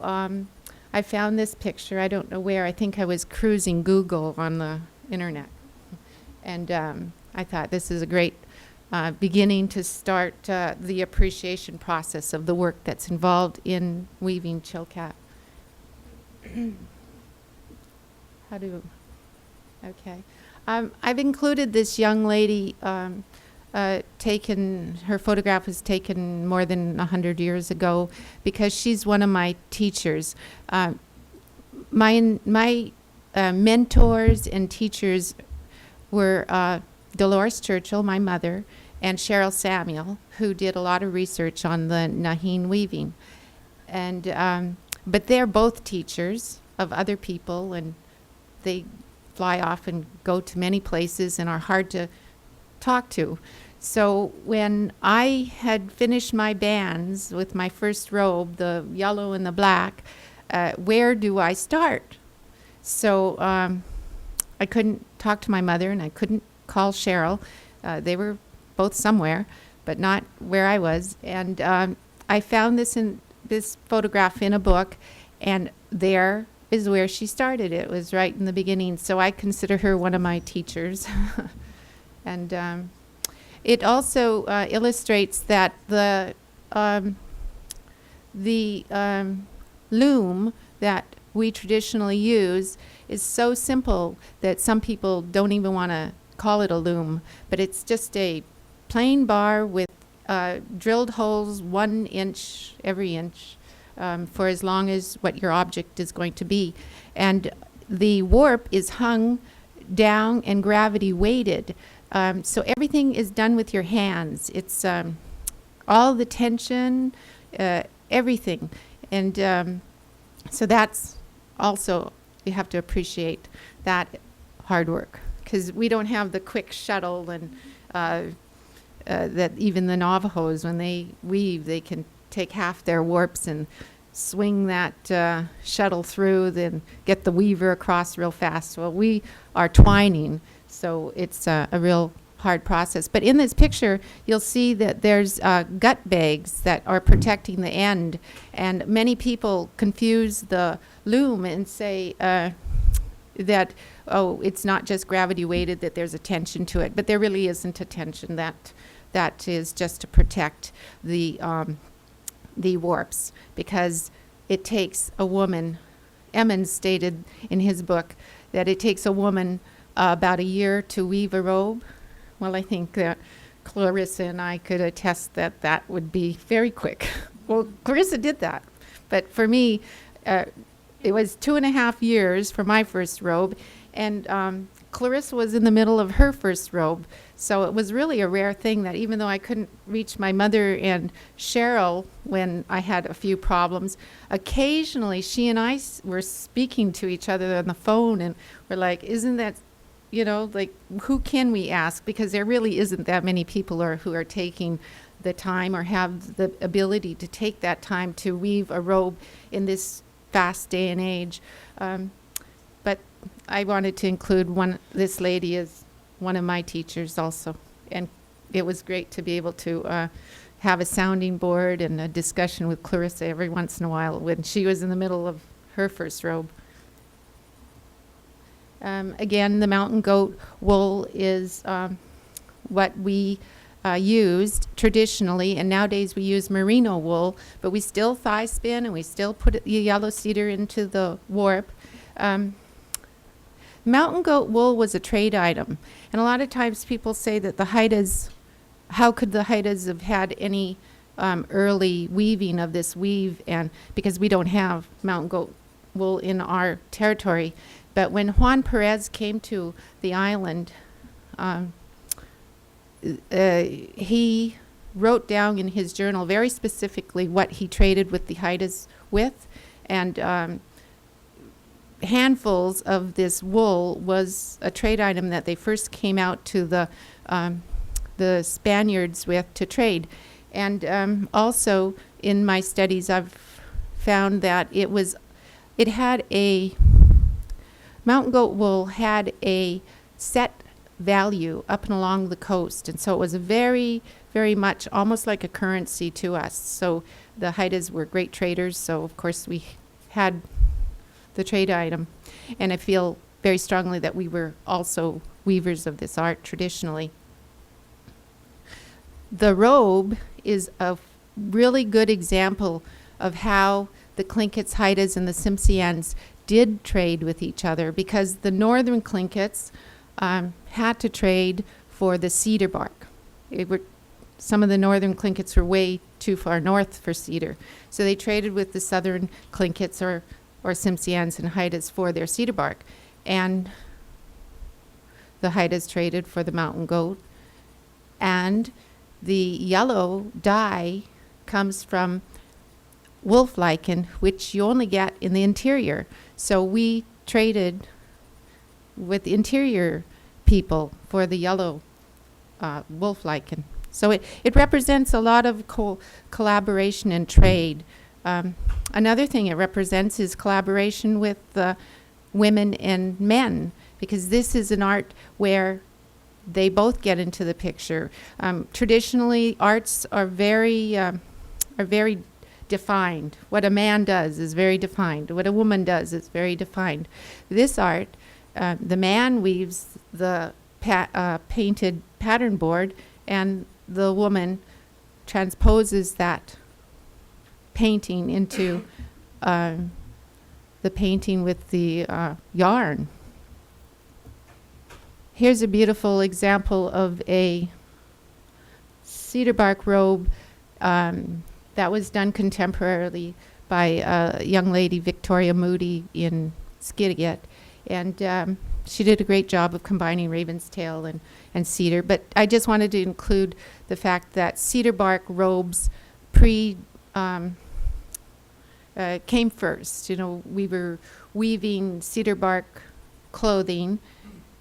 I found this picture. I don't know where. I think I was cruising Google on the internet. And I thought this is a great beginning to start the appreciation process of the work that's involved in weaving Chilkat. Okay. I've included this young lady, her photograph was taken more than 100 years ago because she's one of my teachers. My mentors and teachers were Delores Churchill, my mother, and Cheryl Samuel, who did a lot of research on the Naayaa.heen weaving. And but they're both teachers of other people, and they fly off and go to many places and are hard to talk to. So when I had finished my bands with my first robe, the yellow and the black, where do I start? So I couldn't talk to my mother and I couldn't call Cheryl. They were both somewhere, but not where I was. And I found this photograph in a book, and there is where she started. It was right in the beginning. So I consider her one of my teachers. And it also illustrates that the loom that we traditionally use is so simple that some people don't even want to call it a loom, but it's just a plain bar with drilled holes 1 inch every inch for as long as what your object is going to be. And the warp is hung down and gravity weighted. So everything is done with your hands. It's all the tension, everything. And so that's also, you have to appreciate that hard work, because we don't have the quick shuttle and that even the Navajos, when they weave, they can take half their warps and swing that shuttle through, then get the weaver across real fast. Well, we are twining, so it's a real hard process. But in this picture, you'll see that there's gut bags that are protecting the end, and many people confuse the loom and say that, oh, it's not just gravity weighted, that there's a tension to it, but there really isn't a tension. That is just to protect the warps, because it takes a woman. Emmons stated in his book that it takes a woman about a year to weave a robe. Well, I think Clarissa and I could attest that that would be very quick. Well, Clarissa did that, but for me, it was 2.5 years for my first robe, and Clarissa was in the middle of her first robe. So it was really a rare thing that even though I couldn't reach my mother and Cheryl when I had a few problems, occasionally she and I were speaking to each other on the phone, and we're like, isn't that, like, who can we ask? Because there really isn't that many people who are taking the time or have the ability to take that time to weave a robe in this fast day and age. But I wanted to include this lady as one of my teachers also. And it was great to be able to have a sounding board and a discussion with Clarissa every once in a while when she was in the middle of her first robe. Again, the mountain goat wool is what we used traditionally, and nowadays we use merino wool, but we still thigh spin and we still put the yellow cedar into the warp. Mountain goat wool was a trade item, and a lot of times people say that the Haidas, how could the Haidas have had any early weaving of this weave, and because we don't have mountain goat wool in our territory. But when Juan Perez came to the island, he wrote down in his journal very specifically what he traded with the Haidas with, and handfuls of this wool was a trade item that they first came out to the Spaniards with to trade. And also in my studies, I've found that mountain goat wool had a set value up and along the coast. And so it was a very, very much almost like a currency to us. So the Haidas were great traders. So of course we had the trade item. And I feel very strongly that we were also weavers of this art traditionally. The robe is a really good example of how the Tlinkits, Haidas, and the Tsimshians did trade with each other, because the northern Tlinkits had to trade for the cedar bark. Some of the northern Tlinkits were way too far north for cedar, so they traded with the southern Tlinkits or Tsimshians and Haidas for their cedar bark, and the Haidas traded for the mountain goat. And the yellow dye comes from wolf lichen, which you only get in the interior. So we traded with interior people for the yellow wolf lichen. So it represents a lot of collaboration and trade. Another thing it represents is collaboration with women and men, because this is an art where they both get into the picture. Traditionally, arts are very defined. What a man does is very defined. What a woman does is very defined. This art, the man weaves the painted pattern board, and the woman transposes that painting into the painting with the yarn. Here's a beautiful example of a cedar bark robe that was done contemporarily by a young lady, Victoria Moody, in Skidegate. And she did a great job of combining raven's tail and cedar. But I just wanted to include the fact that cedar bark robes came first. You know, we were weaving cedar bark clothing,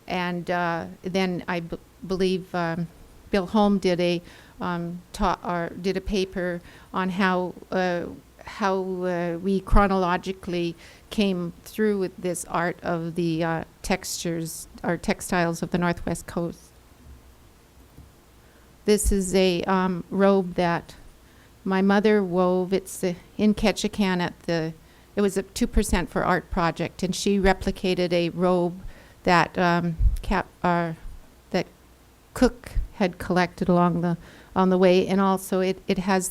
and then I believe Bill Holm did a paper on how we chronologically came through with this art of the textures or textiles of the Northwest Coast. This is a robe that my mother wove. It's in Ketchikan it was a 2% for Art project, and she replicated a robe that that Cook had collected on the way, and also it has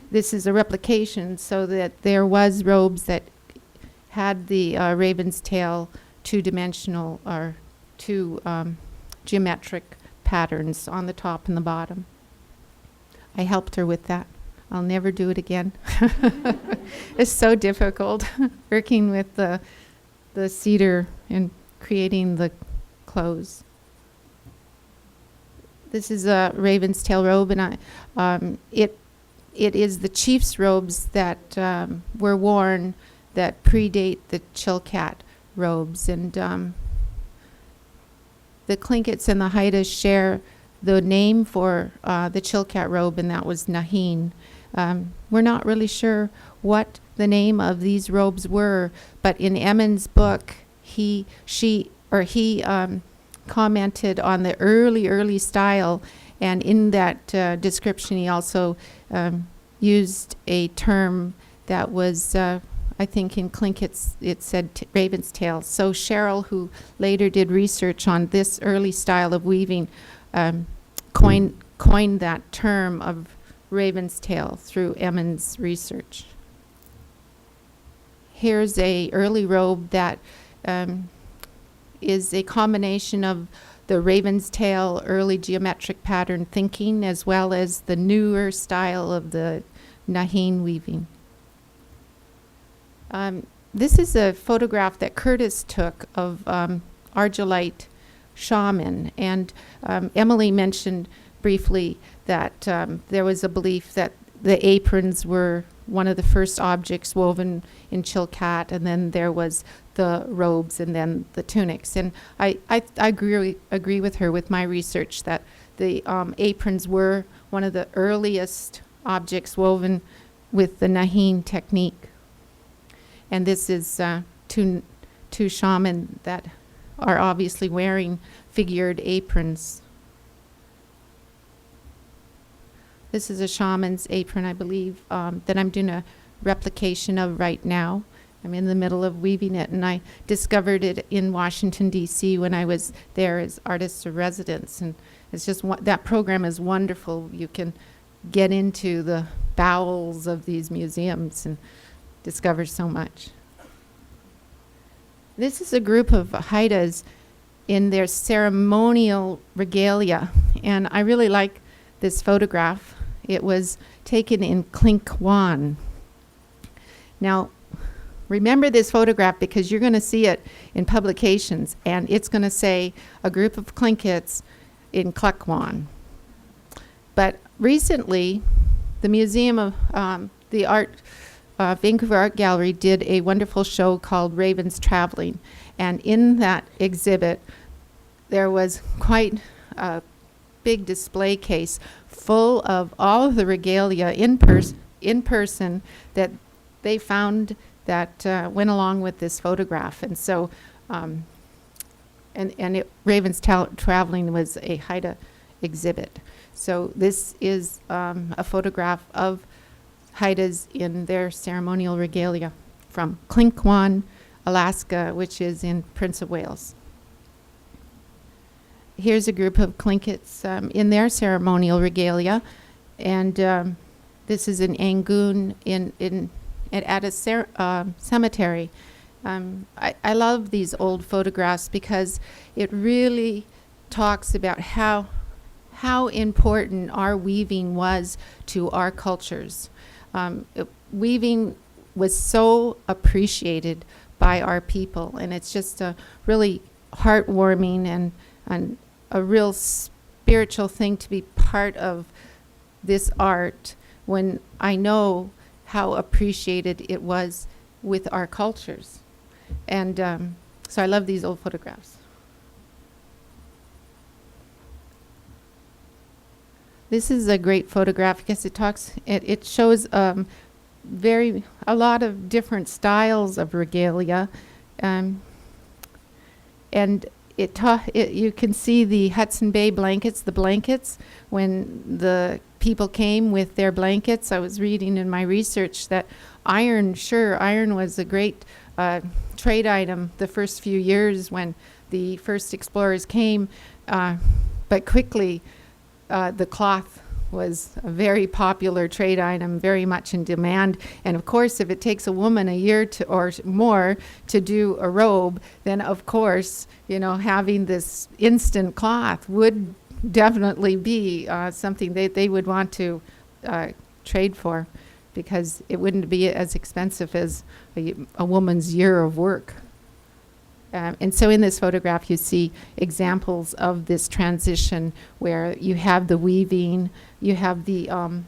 this is a replication, so that there was robes that had the raven's tail two-dimensional or two geometric patterns on the top and the bottom. I helped her with that. I'll never do it again. It's so difficult working with the cedar and creating the clothes. This is a raven's tail robe, and it is the chief's robes that were worn that predate the Chilkat robes. And the Tlinkits and the Haidas share the name for the Chilkat robe, and that was Naayaa.heen. We're not really sure what the name of these robes were, but in Emmons' book, he commented on the early style, and in that description he also used a term that was, I think in Tlingit it said raven's tail. So Cheryl, who later did research on this early style of weaving, coined that term of raven's tail through Emmons' research. Here's a early robe that is a combination of the raven's tail early geometric pattern thinking, as well as the newer style of the Naayaa.heen weaving. This is a photograph that Curtis took of Argillite shaman, and Emily mentioned briefly that there was a belief that the aprons were one of the first objects woven in Chilkat, and then there was the robes and then the tunics. And I agree with her with my research that the aprons were one of the earliest objects woven with the Naayaa.heen technique. And this is two shaman that are obviously wearing figured aprons. This is a shaman's apron, I believe, that I'm doing a replication of right now. I'm in the middle of weaving it, and I discovered it in Washington, D.C. when I was there as artist of residence. And it's just that program is wonderful. You can get into the bowels of these museums and discover so much. This is a group of Haidas in their ceremonial regalia, and I really like this photograph. It was taken in Klinkwan. Now, remember this photograph because you're going to see it in publications, and it's going to say a group of Tlinkits in Klukwan. But recently, the Museum of the Art, Vancouver Art Gallery did a wonderful show called Ravens Traveling, and in that exhibit, there was quite a big display case full of all of the regalia in person that they found that went along with this photograph. And so, Ravens Traveling was a Haida exhibit. So this is a photograph of Haidas in their ceremonial regalia from Klinkwan, Alaska, which is in Prince of Wales. Here's a group of Tlinkits in their ceremonial regalia, and this is in Angoon at a cemetery. I love these old photographs because it really talks about how important our weaving was to our cultures. Weaving was so appreciated by our people, and it's just a really heartwarming and a real spiritual thing to be part of this art when I know how appreciated it was with our cultures. And so I love these old photographs. This is a great photograph because it shows a lot of different styles of regalia, and you can see the Hudson Bay blankets, when the people came with their blankets. I was reading in my research that iron was a great trade item the first few years when the first explorers came, but quickly the cloth was a very popular trade item, very much in demand. And of course, if it takes a woman a year or more to do a robe, then of course, having this instant cloth would definitely be something they would want to trade for, because it wouldn't be as expensive as a woman's year of work. And so in this photograph, you see examples of this transition where you have the weaving, you have the, I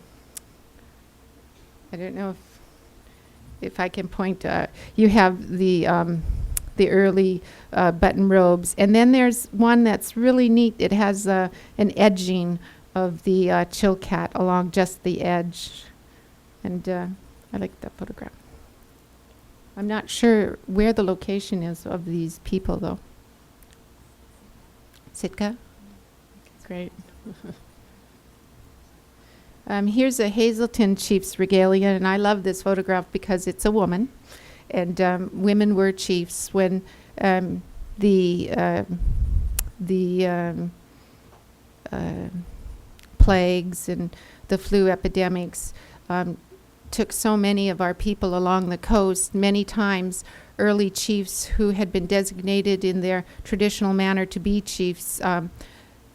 don't know if I can point, you have the early button robes. And then there's one that's really neat. It has an edging of the Chilkat along just the edge. And I like that photograph. I'm not sure where the location is of these people, though. Sitka? Great. Here's a Hazelton chief's regalia, and I love this photograph because it's a woman, and women were chiefs when the plagues and the flu epidemics took so many of our people along the coast. Many times early chiefs who had been designated in their traditional manner to be chiefs,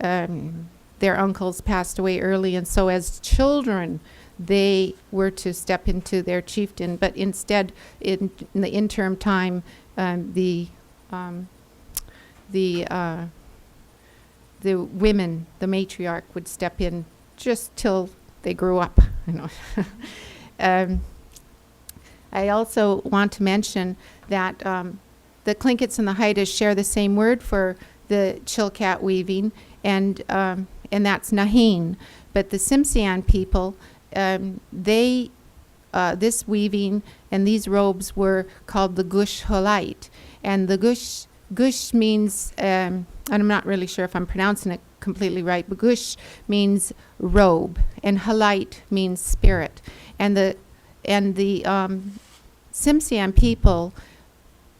their uncles passed away early, and so as children they were to step into their chieftain, but instead in the interim time the women, the matriarch, would step in just till they grew up, I also want to mention that the Tlinkits and the Haidas share the same word for the Chilkat weaving, and that's Naayaa.heen. But the Tsimshian people, this weaving and these robes were called the gush halite. And the gush means, and I'm not really sure if I'm pronouncing it completely right, but gush means robe, and halite means spirit. And the Tsimshian people,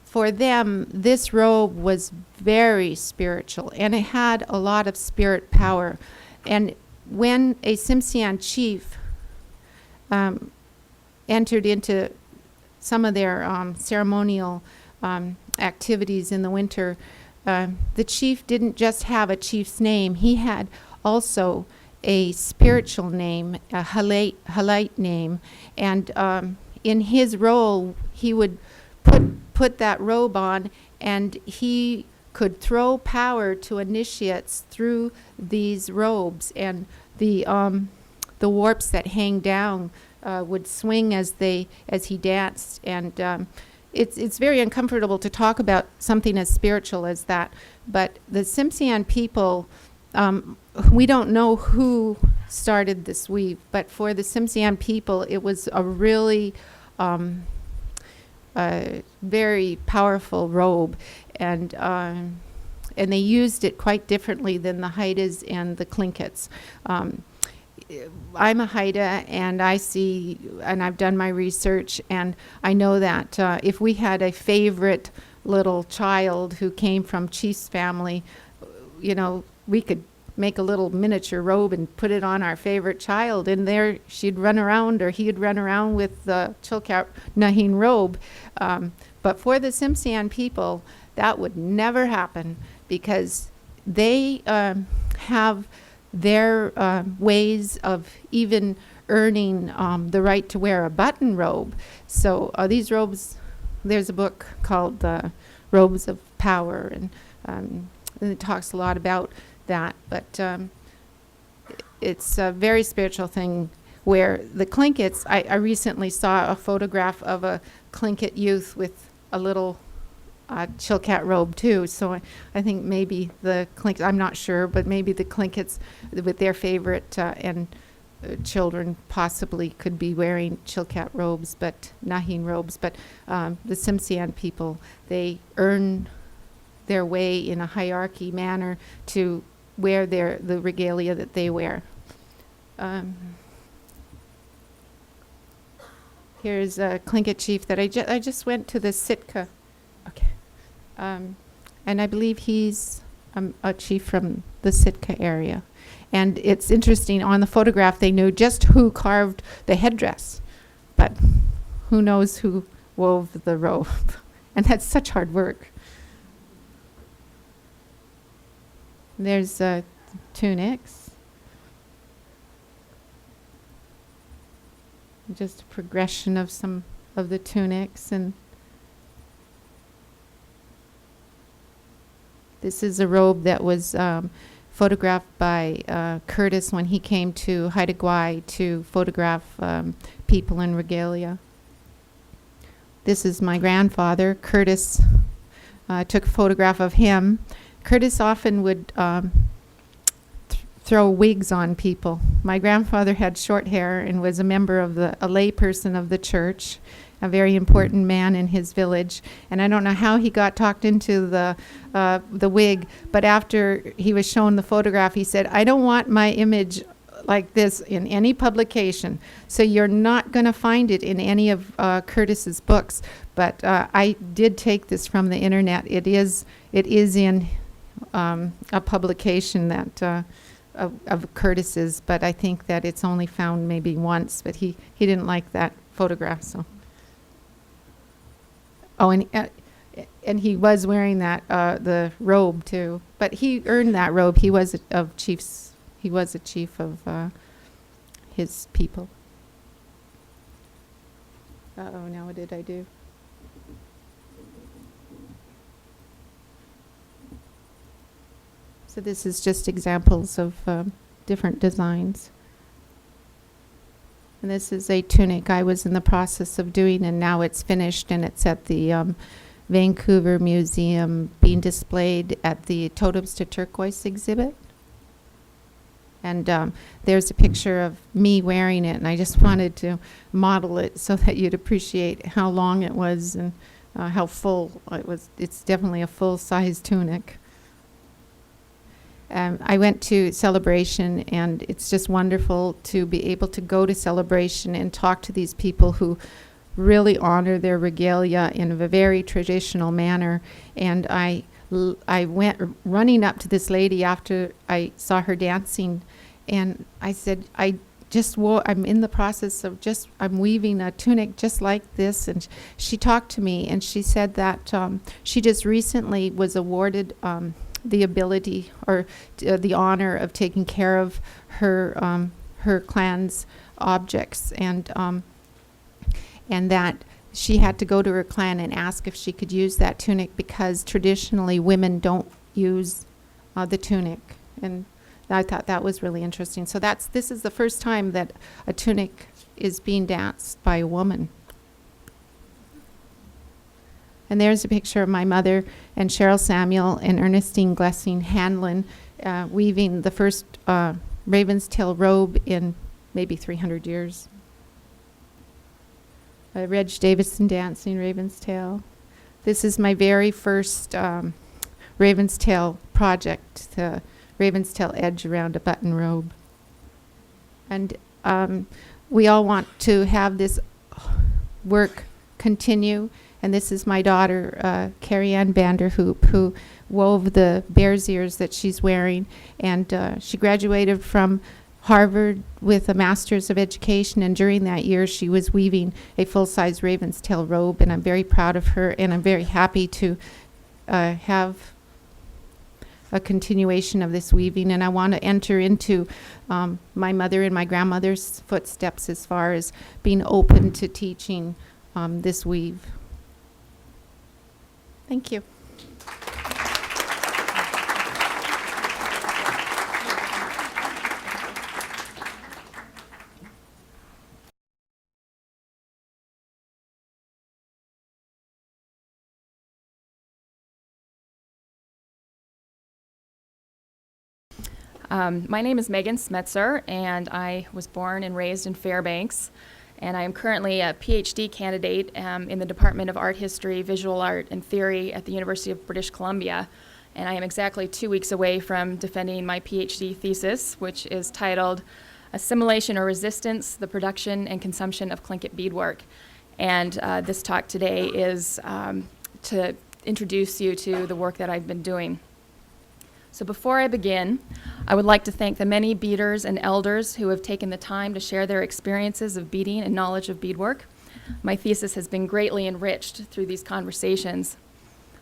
for them, this robe was very spiritual, and it had a lot of spirit power. And when a Tsimshian chief entered into some of their ceremonial activities in the winter, the chief didn't just have a chief's name. He had also a spiritual name, a halite name. And in his role, he would put that robe on, and he could throw power to initiates through these robes, and the warps that hang down would swing as he danced, and it's very uncomfortable to talk about something as spiritual as that. But the Tsimshian people, we don't know who started this weave, but for the Tsimshian people, it was a really very powerful robe, and they used it quite differently than the Haidas and the Tlinkits. I'm a Haida, and I've done my research, and I know that if we had a favorite little child who came from chief's family, we could make a little miniature robe and put it on our favorite child, and there she'd run around, or he'd run around with the Chilkat Naayaa.heen robe. But for the Tsimshian people, that would never happen, because they have their ways of even earning the right to wear a button robe. So these robes, there's a book called Robes of Power, and it talks a lot about that. But it's a very spiritual thing, where the Tlinkits, I recently saw a photograph of a Tlingit youth with a little Chilkat robe too. So I think maybe the Tlinkits, I'm not sure, but maybe the Tlinkits with their favorite children possibly could be wearing Chilkat robes, but Naayaa.heen robes. But the Tsimshian people, they earn their way in a hierarchy manner to wear the regalia that they wear. Here's a Tlingit chief that I just went to the Sitka. Okay. And I believe he's a chief from the Sitka area. And it's interesting, on the photograph they knew just who carved the headdress, but who knows who wove the robe. And that's such hard work. There's tunics. Just a progression of some of the tunics, and this is a robe that was photographed by Curtis when he came to Haida Gwaii to photograph people in regalia. This is my grandfather. Curtis took a photograph of him. Curtis often would throw wigs on people. My grandfather had short hair and was a member of a lay person of the church, a very important man in his village. And I don't know how he got talked into the wig, but after he was shown the photograph, he said, "I don't want my image like this in any publication." So you're not going to find it in any of Curtis's books. But I did take this from the internet. It is in a publication that of Curtis's, but I think that it's only found maybe once. But he didn't like that photograph, so. Oh, and he was wearing that the robe too. But he earned that robe. He was He was a chief of his people. Uh-oh, now what did I do? So this is just examples of different designs. And this is a tunic I was in the process of doing, and now it's finished, and it's at the Vancouver Museum being displayed at the Totems to Turquoise exhibit. And there's a picture of me wearing it, and I just wanted to model it so that you'd appreciate how long it was and how full it was. It's definitely a full-size tunic. I went to Celebration, and it's just wonderful to be able to go to Celebration and talk to these people who really honor their regalia in a very traditional manner. And I went running up to this lady after I saw her dancing, and I said, I'm in the process of I'm weaving a tunic just like this. And she talked to me, and she said that she just recently was awarded the ability or the honor of taking care of her clan's objects, and that she had to go to her clan and ask if she could use that tunic, because traditionally women don't use the tunic. And I thought that was really interesting. So this is the first time that a tunic is being danced by a woman. And there's a picture of my mother and Cheryl Samuel and Ernestine Glessing Hanlon weaving the first raven's tail robe in maybe 300 years. Reg Davison dancing Raven's Tail. This is my very first Raven's Tail project, the Raven's Tail edge around a button robe. And we all want to have this work continue. And this is my daughter, Carrie Ann Vanderhoop, who wove the bear's ears that she's wearing. And she graduated from Harvard with a Master's of Education, and during that year she was weaving a full-size raven's tail robe, and I'm very proud of her, and I'm very happy to have a continuation of this weaving. And I want to enter into my mother and my grandmother's footsteps as far as being open to teaching this weave. Thank you. My name is Megan Smetzer, and I was born and raised in Fairbanks. And I am currently a PhD candidate in the Department of Art History, Visual Art, and Theory at the University of British Columbia. And I am exactly 2 weeks away from defending my PhD thesis, which is titled Assimilation or Resistance, the Production and Consumption of Tlingit Beadwork. And this talk today is to introduce you to the work that I've been doing. So before I begin, I would like to thank the many beaders and elders who have taken the time to share their experiences of beading and knowledge of beadwork. My thesis has been greatly enriched through these conversations.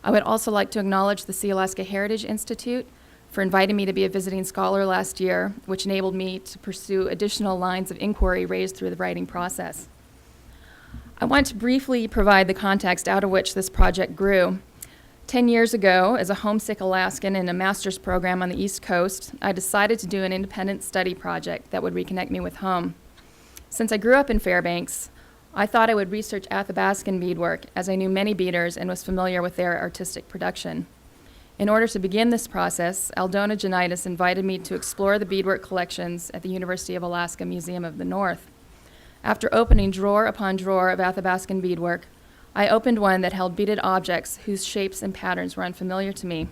I would also like to acknowledge the Sea Alaska Heritage Institute for inviting me to be a visiting scholar last year, which enabled me to pursue additional lines of inquiry raised through the writing process. I want to briefly provide the context out of which this project grew. 10 years ago, as a homesick Alaskan in a master's program on the East Coast, I decided to do an independent study project that would reconnect me with home. Since I grew up in Fairbanks, I thought I would research Athabascan beadwork, as I knew many beaders and was familiar with their artistic production. In order to begin this process, Aldona Janitis invited me to explore the beadwork collections at the University of Alaska Museum of the North. After opening drawer upon drawer of Athabascan beadwork, I opened one that held beaded objects whose shapes and patterns were unfamiliar to me.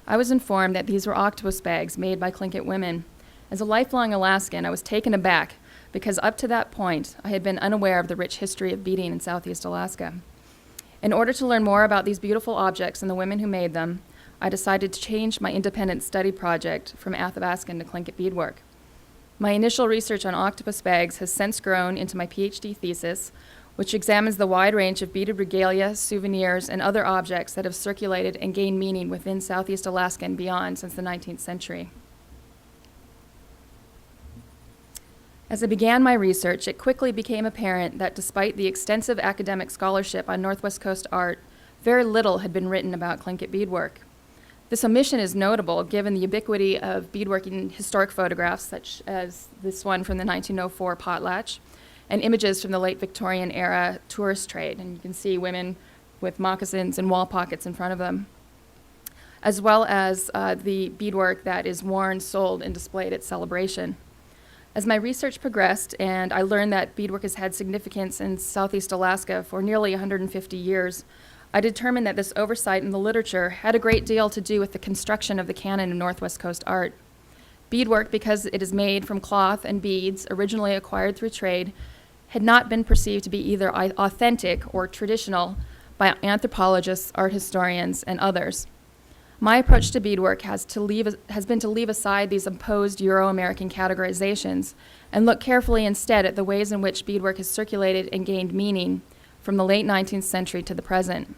I was informed that these were octopus bags made by Tlingit women. As a lifelong Alaskan, I was taken aback because up to that point, I had been unaware of the rich history of beading in Southeast Alaska. In order to learn more about these beautiful objects and the women who made them, I decided to change my independent study project from Athabascan to Tlingit beadwork. My initial research on octopus bags has since grown into my PhD thesis, which examines the wide range of beaded regalia, souvenirs, and other objects that have circulated and gained meaning within Southeast Alaska and beyond since the 19th century. As I began my research, it quickly became apparent that despite the extensive academic scholarship on Northwest Coast art, very little had been written about Tlingit beadwork. This omission is notable given the ubiquity of beadworking historic photographs, such as this one from the 1904 potlatch, and images from the late Victorian era tourist trade. And you can see women with moccasins and wall pockets in front of them, as well as the beadwork that is worn, sold, and displayed at celebration. As my research progressed and I learned that beadwork has had significance in Southeast Alaska for nearly 150 years, I determined that this oversight in the literature had a great deal to do with the construction of the canon of Northwest Coast art. Beadwork, because it is made from cloth and beads originally acquired through trade, had not been perceived to be either authentic or traditional by anthropologists, art historians, and others. My approach to beadwork has been to leave aside these imposed Euro-American categorizations and look carefully instead at the ways in which beadwork has circulated and gained meaning from the late 19th century to the present.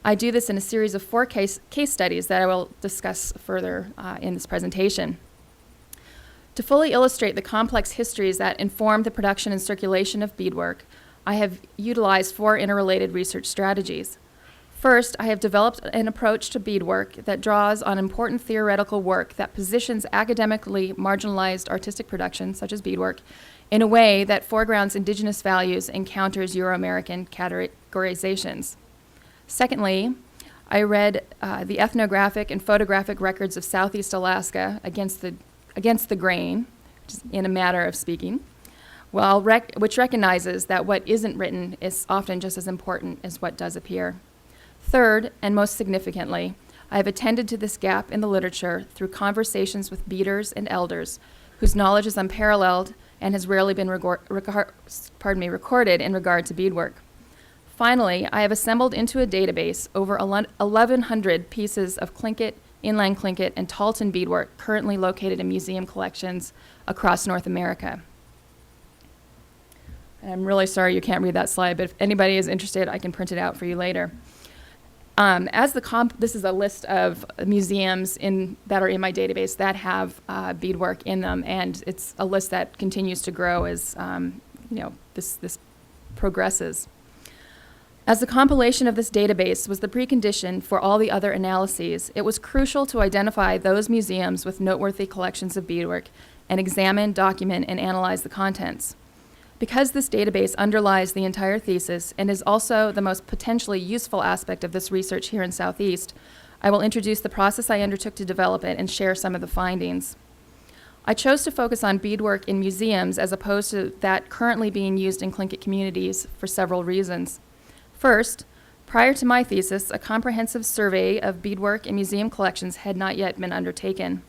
I do this in a series of 4 case studies that I will discuss further in this presentation. To fully illustrate the complex histories that inform the production and circulation of beadwork, I have utilized 4 interrelated research strategies. First, I have developed an approach to beadwork that draws on important theoretical work that positions academically marginalized artistic productions, such as beadwork, in a way that foregrounds indigenous values and counters Euro-American categorizations. Secondly, I read the ethnographic and photographic records of Southeast Alaska against the grain, just in a matter of speaking, which recognizes that what isn't written is often just as important as what does appear. Third, and most significantly, I have attended to this gap in the literature through conversations with beaders and elders whose knowledge is unparalleled and has rarely been recorded in regard to beadwork. Finally, I have assembled into a database over 1,100 pieces of Tlingit, inland Tlingit, and Tahltan beadwork currently located in museum collections across North America. I'm really sorry you can't read that slide, but if anybody is interested, I can print it out for you later. This is a list of museums that are in my database that have beadwork in them, and it's a list that continues to grow as this progresses. As the compilation of this database was the precondition for all the other analyses, it was crucial to identify those museums with noteworthy collections of beadwork and examine, document, and analyze the contents. Because this database underlies the entire thesis and is also the most potentially useful aspect of this research here in Southeast, I will introduce the process I undertook to develop it and share some of the findings. I chose to focus on beadwork in museums as opposed to that currently being used in Tlingit communities for several reasons. First, prior to my thesis, a comprehensive survey of beadwork in museum collections had not yet been undertaken.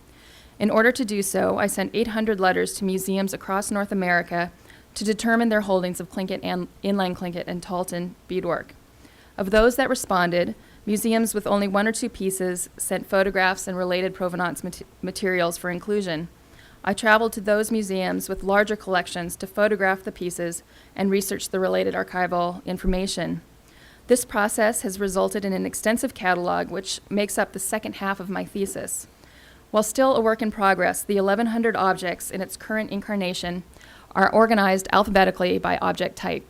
In order to do so, I sent 800 letters to museums across North America to determine their holdings of Tlingit and inland Tlingit and Tahltan beadwork. Of those that responded, museums with only 1 or 2 pieces sent photographs and related provenance materials for inclusion. I traveled to those museums with larger collections to photograph the pieces and research the related archival information. This process has resulted in an extensive catalog which makes up the second half of my thesis. While still a work in progress, the 1,100 objects in its current incarnation are organized alphabetically by object type.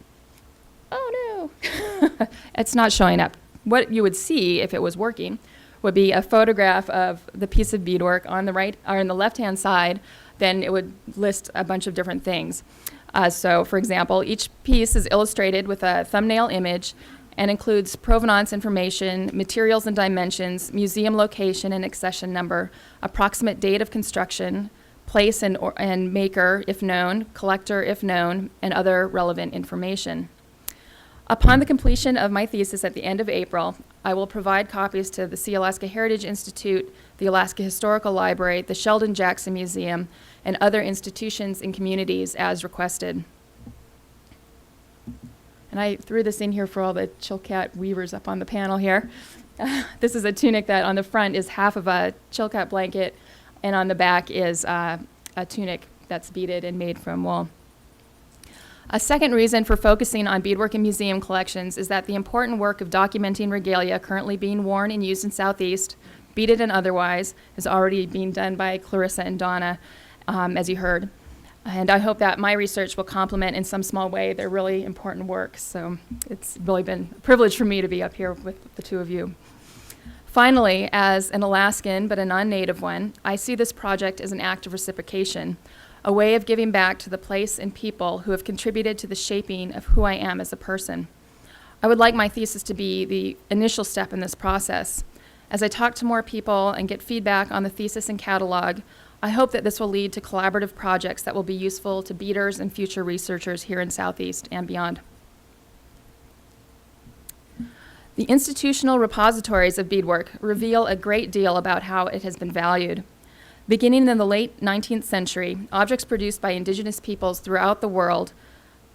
Oh no, it's not showing up. What you would see if it was working would be a photograph of the piece of beadwork on the right or on the left-hand side. Then it would list a bunch of different things. So for example, each piece is illustrated with a thumbnail image and includes provenance information, materials and dimensions, museum location and accession number, approximate date of construction, place and maker, if known, collector, if known, and other relevant information. Upon the completion of my thesis at the end of April, I will provide copies to the Sea Alaska Heritage Institute, the Alaska Historical Library, the Sheldon Jackson Museum, and other institutions and communities as requested. And I threw this in here for all the Chilkat weavers up on the panel here. This is a tunic that on the front is half of a Chilkat blanket, and on the back is a tunic that's beaded and made from wool. A second reason for focusing on beadwork in museum collections is that the important work of documenting regalia currently being worn and used in Southeast, beaded and otherwise, is already being done by Clarissa and Donna, as you heard. And I hope that my research will complement in some small way their really important work. So it's really been a privilege for me to be up here with the two of you. Finally, as an Alaskan but a non-native one, I see this project as an act of reciprocation, a way of giving back to the place and people who have contributed to the shaping of who I am as a person. I would like my thesis to be the initial step in this process. As I talk to more people and get feedback on the thesis and catalog, I hope that this will lead to collaborative projects that will be useful to beaders and future researchers here in Southeast and beyond. The institutional repositories of beadwork reveal a great deal about how it has been valued. Beginning in the late 19th century, objects produced by indigenous peoples throughout the world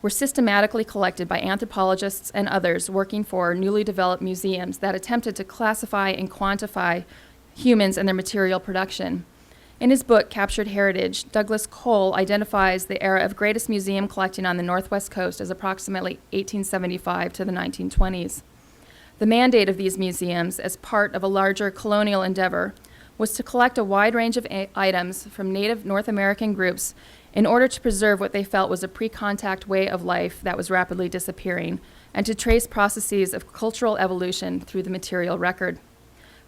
were systematically collected by anthropologists and others working for newly developed museums that attempted to classify and quantify humans and their material production. In his book, Captured Heritage, Douglas Cole identifies the era of greatest museum collecting on the Northwest Coast as approximately 1875 to the 1920s. The mandate of these museums, as part of a larger colonial endeavor, was to collect a wide range of items from native North American groups in order to preserve what they felt was a pre-contact way of life that was rapidly disappearing, and to trace processes of cultural evolution through the material record.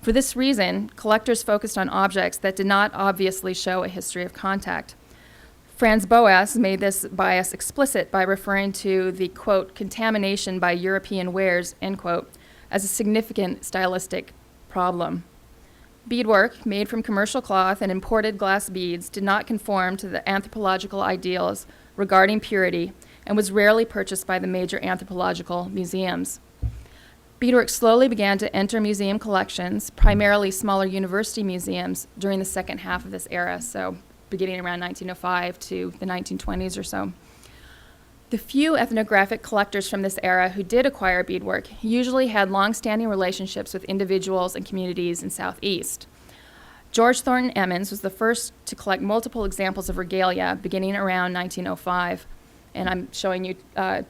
For this reason, collectors focused on objects that did not obviously show a history of contact. Franz Boas made this bias explicit by referring to the, quote, contamination by European wares, end quote, as a significant stylistic problem. Beadwork, made from commercial cloth and imported glass beads, did not conform to the anthropological ideals regarding purity and was rarely purchased by the major anthropological museums. Beadwork slowly began to enter museum collections, primarily smaller university museums, during the second half of this era, so beginning around 1905 to the 1920s or so. The few ethnographic collectors from this era who did acquire beadwork usually had long-standing relationships with individuals and communities in Southeast. George Thornton Emmons was the first to collect multiple examples of regalia beginning around 1905, and I'm showing you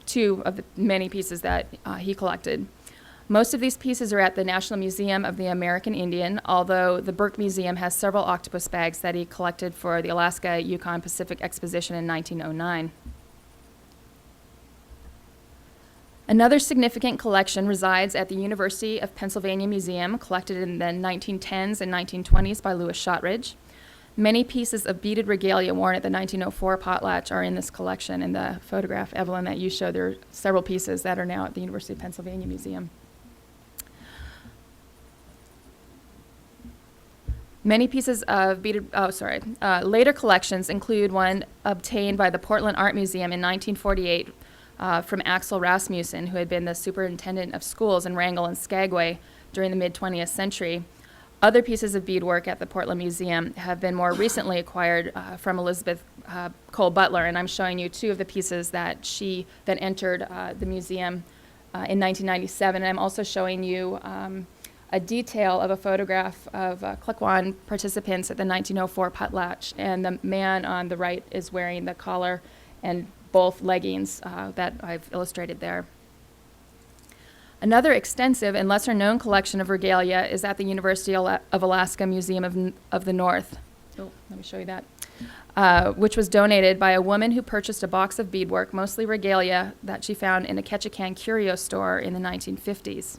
two of the many pieces that he collected. Most of these pieces are at the National Museum of the American Indian, although the Burke Museum has several octopus bags that he collected for the Alaska Yukon Pacific Exposition in 1909. Another significant collection resides at the University of Pennsylvania Museum, collected in the 1910s and 1920s by Louis Shotridge. Many pieces of beaded regalia worn at the 1904 potlatch are in this collection. In the photograph, Evelyn, that you showed, there are several pieces that are now at the University of Pennsylvania Museum. Many pieces of beaded, later collections include one obtained by the Portland Art Museum in 1948 from Axel Rasmussen, who had been the superintendent of schools in Wrangell and Skagway during the mid-20th century. Other pieces of beadwork at the Portland Museum have been more recently acquired from Elizabeth Cole Butler, and I'm showing you two of the pieces that entered the museum in 1997. And I'm also showing you a detail of a photograph of Klukwan participants at the 1904 potlatch, and the man on the right is wearing the collar and both leggings that I've illustrated there. Another extensive and lesser-known collection of regalia is at the University of Alaska Museum of the North. Oh, let me show you that. Which was donated by a woman who purchased a box of beadwork, mostly regalia, that she found in a Ketchikan curio store in the 1950s.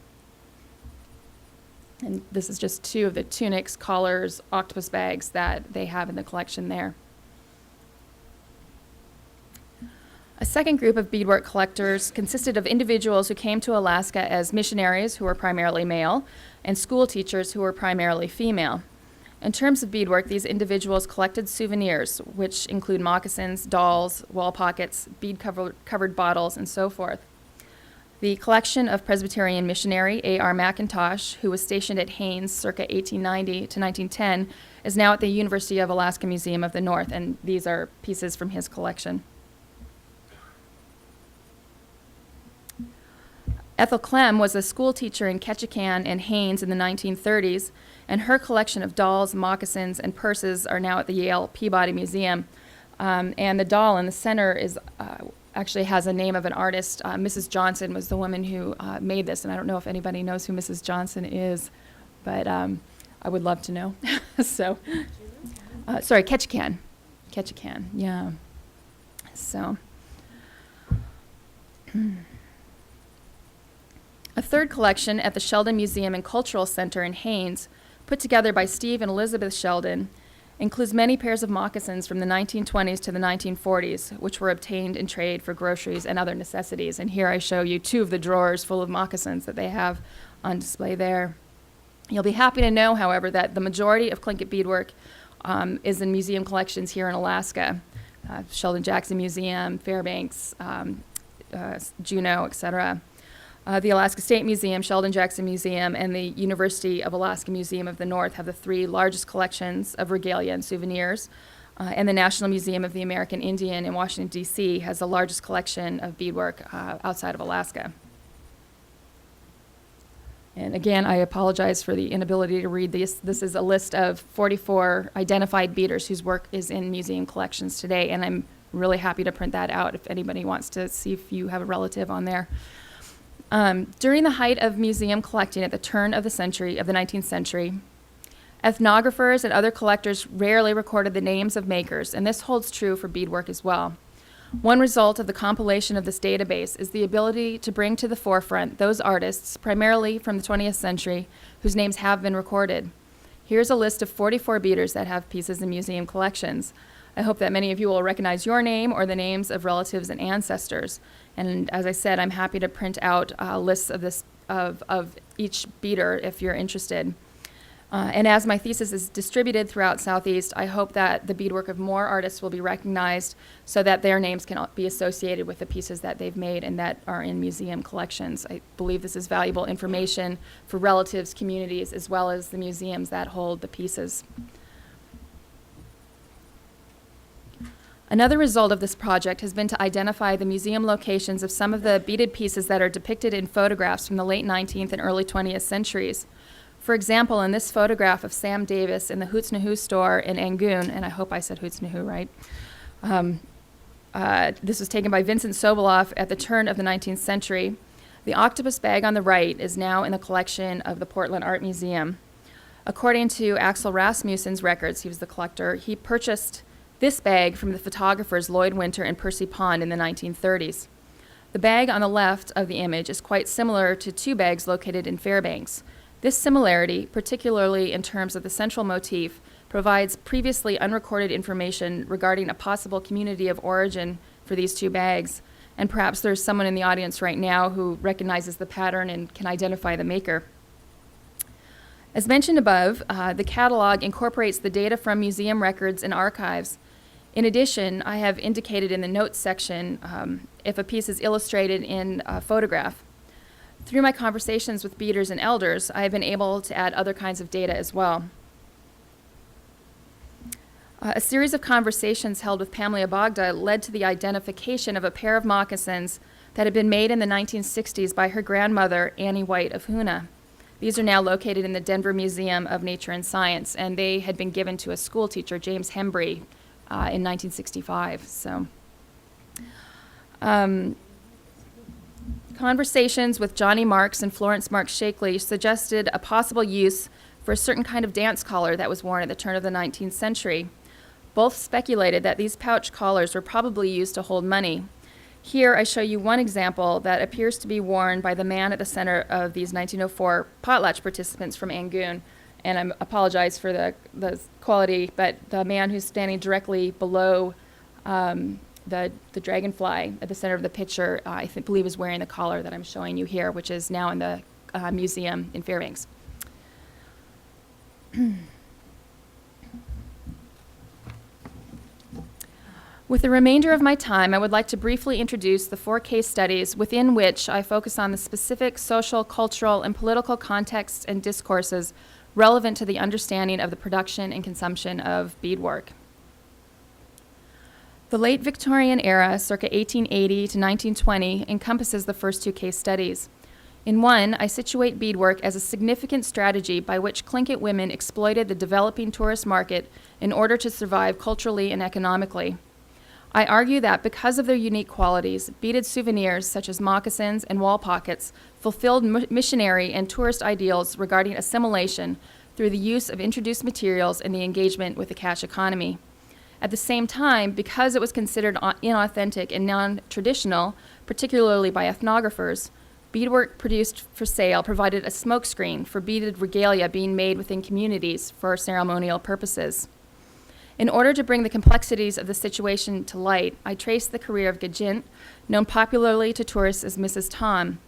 And this is just two of the tunics, collars, octopus bags that they have in the collection there. A second group of beadwork collectors consisted of individuals who came to Alaska as missionaries, who were primarily male, and school teachers, who were primarily female. In terms of beadwork, these individuals collected souvenirs, which include moccasins, dolls, wall pockets, bead-covered bottles, and so forth. The collection of Presbyterian missionary A.R. McIntosh, who was stationed at Haines circa 1890 to 1910, is now at the University of Alaska Museum of the North, and these are pieces from his collection. Ethel Clem was a school teacher in Ketchikan and Haines in the 1930s, and her collection of dolls, moccasins, and purses are now at the Yale Peabody Museum. And the doll in the center is actually has a name of an artist. Mrs. Johnson was the woman who made this, and I don't know if anybody knows who Mrs. Johnson is, but I would love to know. Ketchikan. Ketchikan, yeah. So. A third collection at the Sheldon Museum and Cultural Center in Haines, put together by Steve and Elizabeth Sheldon, includes many pairs of moccasins from the 1920s to the 1940s, which were obtained in trade for groceries and other necessities. And here I show you two of the drawers full of moccasins that they have on display there. You'll be happy to know, however, that the majority of Tlingit beadwork is in museum collections here in Alaska. Sheldon Jackson Museum, Fairbanks, Juneau, etc. The Alaska State Museum, Sheldon Jackson Museum, and the University of Alaska Museum of the North have the three largest collections of regalia and souvenirs. And the National Museum of the American Indian in Washington, D.C. has the largest collection of beadwork outside of Alaska. And again, I apologize for the inability to read this. This is a list of 44 identified beaders whose work is in museum collections today, and I'm really happy to print that out if anybody wants to see if you have a relative on there. During the height of museum collecting at the turn of the 19th century, ethnographers and other collectors rarely recorded the names of makers, and this holds true for beadwork as well. One result of the compilation of this database is the ability to bring to the forefront those artists, primarily from the 20th century, whose names have been recorded. Here's a list of 44 beaders that have pieces in museum collections. I hope that many of you will recognize your name or the names of relatives and ancestors. And as I said, I'm happy to print out lists of each beader if you're interested. And as my thesis is distributed throughout Southeast, I hope that the beadwork of more artists will be recognized so that their names can be associated with the pieces that they've made and that are in museum collections. I believe this is valuable information for relatives, communities, as well as the museums that hold the pieces. Another result of this project has been to identify the museum locations of some of the beaded pieces that are depicted in photographs from the late 19th and early 20th centuries. For example, in this photograph of Sam Davis in the Hoots-Nahoo store in Angoon, and I hope I said Hoots-Nahoo right, this was taken by Vincent Soboleff at the turn of the 19th century. The octopus bag on the right is now in the collection of the Portland Art Museum. According to Axel Rasmussen's records, he was the collector, he purchased this bag from the photographers Lloyd Winter and Percy Pond in the 1930s. The bag on the left of the image is quite similar to two bags located in Fairbanks. This similarity, particularly in terms of the central motif, provides previously unrecorded information regarding a possible community of origin for these two bags. And perhaps there's someone in the audience right now who recognizes the pattern and can identify the maker. As mentioned above, the catalog incorporates the data from museum records and archives. In addition, I have indicated in the notes section if a piece is illustrated in a photograph. Through my conversations with beaders and elders, I have been able to add other kinds of data as well. A series of conversations held with Pamela Bogda led to the identification of a pair of moccasins that had been made in the 1960s by her grandmother, Annie White of Hoonah. These are now located in the Denver Museum of Nature and Science, and they had been given to a school teacher, James Hembry, in 1965. So, conversations with Johnny Marks and Florence Marks Shakely suggested a possible use for a certain kind of dance collar that was worn at the turn of the 19th century. Both speculated that these pouch collars were probably used to hold money. Here I show you one example that appears to be worn by the man at the center of these 1904 potlatch participants from Angoon. And I apologize for the quality, but the man who's standing directly below the dragonfly at the center of the picture, I believe is wearing the collar that I'm showing you here, which is now in the museum in Fairbanks. With the remainder of my time, I would like to briefly introduce the 4 case studies within which I focus on the specific social, cultural, and political contexts and discourses relevant to the understanding of the production and consumption of beadwork. The late Victorian era, circa 1880 to 1920, encompasses the first 2 case studies. In one, I situate beadwork as a significant strategy by which Tlingit women exploited the developing tourist market in order to survive culturally and economically. I argue that because of their unique qualities, beaded souvenirs such as moccasins and wall pockets fulfilled missionary and tourist ideals regarding assimilation through the use of introduced materials and the engagement with the cash economy. At the same time, because it was considered inauthentic and non-traditional, particularly by ethnographers, Beadwork produced for sale provided a smokescreen for beaded regalia being made within communities for ceremonial purposes. In order to bring the complexities of the situation to light, I traced the career of Gajint, known popularly to tourists as Mrs. Tom,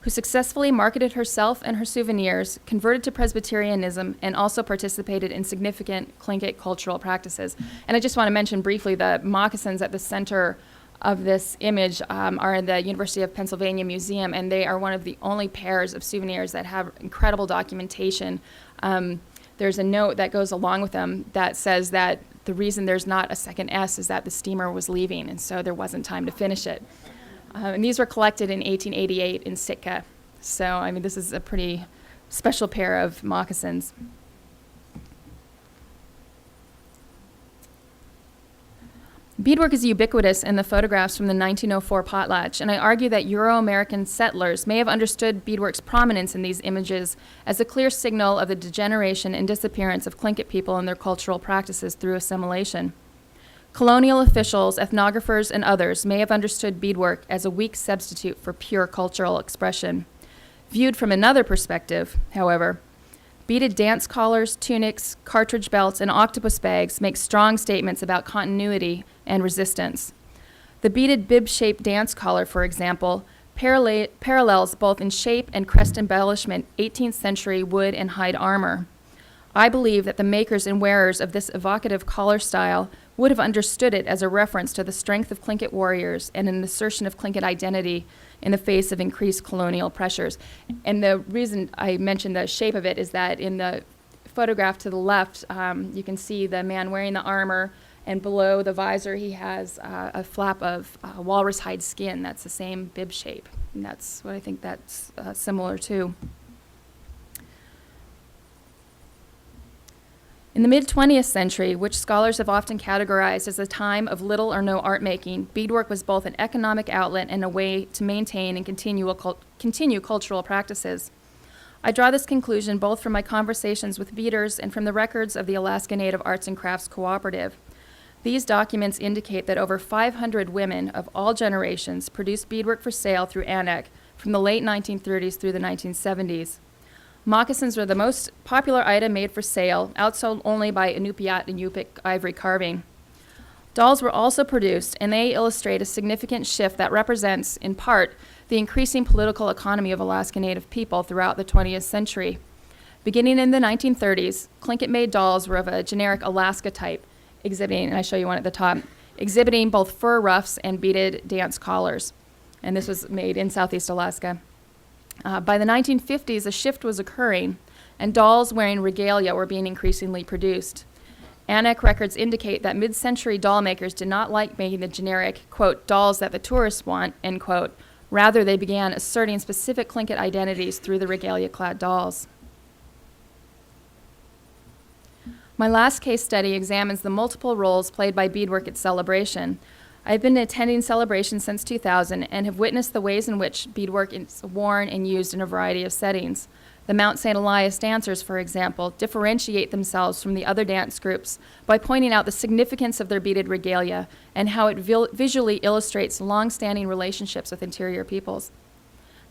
who successfully marketed herself and her souvenirs, converted to Presbyterianism, and also participated in significant Tlingit cultural practices. And I just want to mention briefly the moccasins at the center of this image are in the University of Pennsylvania Museum, and they are one of the only pairs of souvenirs that have incredible documentation. There's a note that goes along with them that says that the reason there's not a second S is that the steamer was leaving, and so there wasn't time to finish it. And these were collected in 1888 in Sitka. So, I mean, this is a pretty special pair of moccasins. Beadwork is ubiquitous in the photographs from the 1904 potlatch, and I argue that Euro-American settlers may have understood beadwork's prominence in these images as a clear signal of the degeneration and disappearance of Tlingit people and their cultural practices through assimilation. Colonial officials, ethnographers, and others may have understood beadwork as a weak substitute for pure cultural expression. Viewed from another perspective, however, beaded dance collars, tunics, cartridge belts, and octopus bags make strong statements about continuity and resistance. The beaded bib-shaped dance collar, for example, parallels both in shape and crest embellishment 18th century wood and hide armor. I believe that the makers and wearers of this evocative collar style would have understood it as a reference to the strength of Tlingit warriors and an assertion of Tlingit identity in the face of increased colonial pressures. And the reason I mentioned the shape of it is that in the photograph to the left, you can see the man wearing the armor, and below the visor he has a flap of walrus hide skin. That's the same bib shape, and that's what I think that's similar to. In the mid-20th century, which scholars have often categorized as a time of little or no art making, beadwork was both an economic outlet and a way to maintain and continue cultural practices. I draw this conclusion both from my conversations with beaders and from the records of the Alaska Native Arts and Crafts Cooperative. These documents indicate that over 500 women of all generations produced beadwork for sale through AMNH from the late 1930s through the 1970s. Moccasins were the most popular item made for sale, outsold only by Inupiat and Yupik ivory carving. Dolls were also produced, and they illustrate a significant shift that represents, in part, the increasing political economy of Alaska Native people throughout the 20th century. Beginning in the 1930s, Tlingit-made dolls were of a generic Alaska type, exhibiting, and I show you one at the top, exhibiting both fur ruffs and beaded dance collars. And this was made in Southeast Alaska. By the 1950s, a shift was occurring, and dolls wearing regalia were being increasingly produced. AMNH records indicate that mid-century doll makers did not like making the generic, quote, dolls that the tourists want, end quote. Rather, they began asserting specific Tlingit identities through the regalia-clad dolls. My last case study examines the multiple roles played by beadwork at Celebration. I've been attending Celebration since 2000 and have witnessed the ways in which beadwork is worn and used in a variety of settings. The Mount St. Elias dancers, for example, differentiate themselves from the other dance groups by pointing out the significance of their beaded regalia and how it visually illustrates long-standing relationships with interior peoples.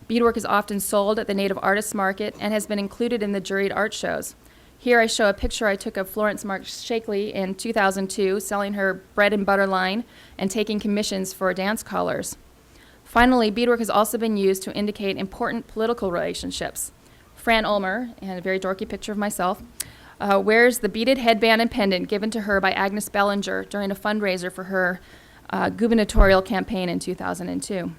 Beadwork is often sold at the Native Artists Market and has been included in the juried art shows. Here I show a picture I took of Florence Mark Shakely in 2002, selling her bread and butter line and taking commissions for dance collars. Finally, beadwork has also been used to indicate important political relationships. Fran Ulmer, and a very dorky picture of myself, wears the beaded headband and pendant given to her by Agnes Bellinger during a fundraiser for her gubernatorial campaign in 2002.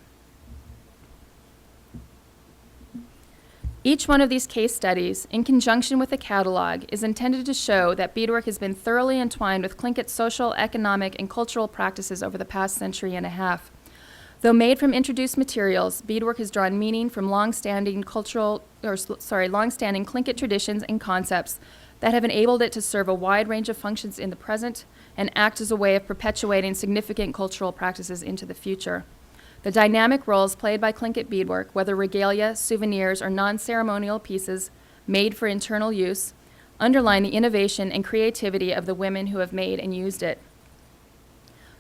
Each one of these case studies, in conjunction with a catalog, is intended to show that beadwork has been thoroughly entwined with Tlingit social, economic, and cultural practices over the past century and a half. Though made from introduced materials, beadwork has drawn meaning from long-standing Tlingit traditions and concepts that have enabled it to serve a wide range of functions in the present and act as a way of perpetuating significant cultural practices into the future. The dynamic roles played by Tlingit beadwork, whether regalia, souvenirs, or non-ceremonial pieces made for internal use, underline the innovation and creativity of the women who have made and used it.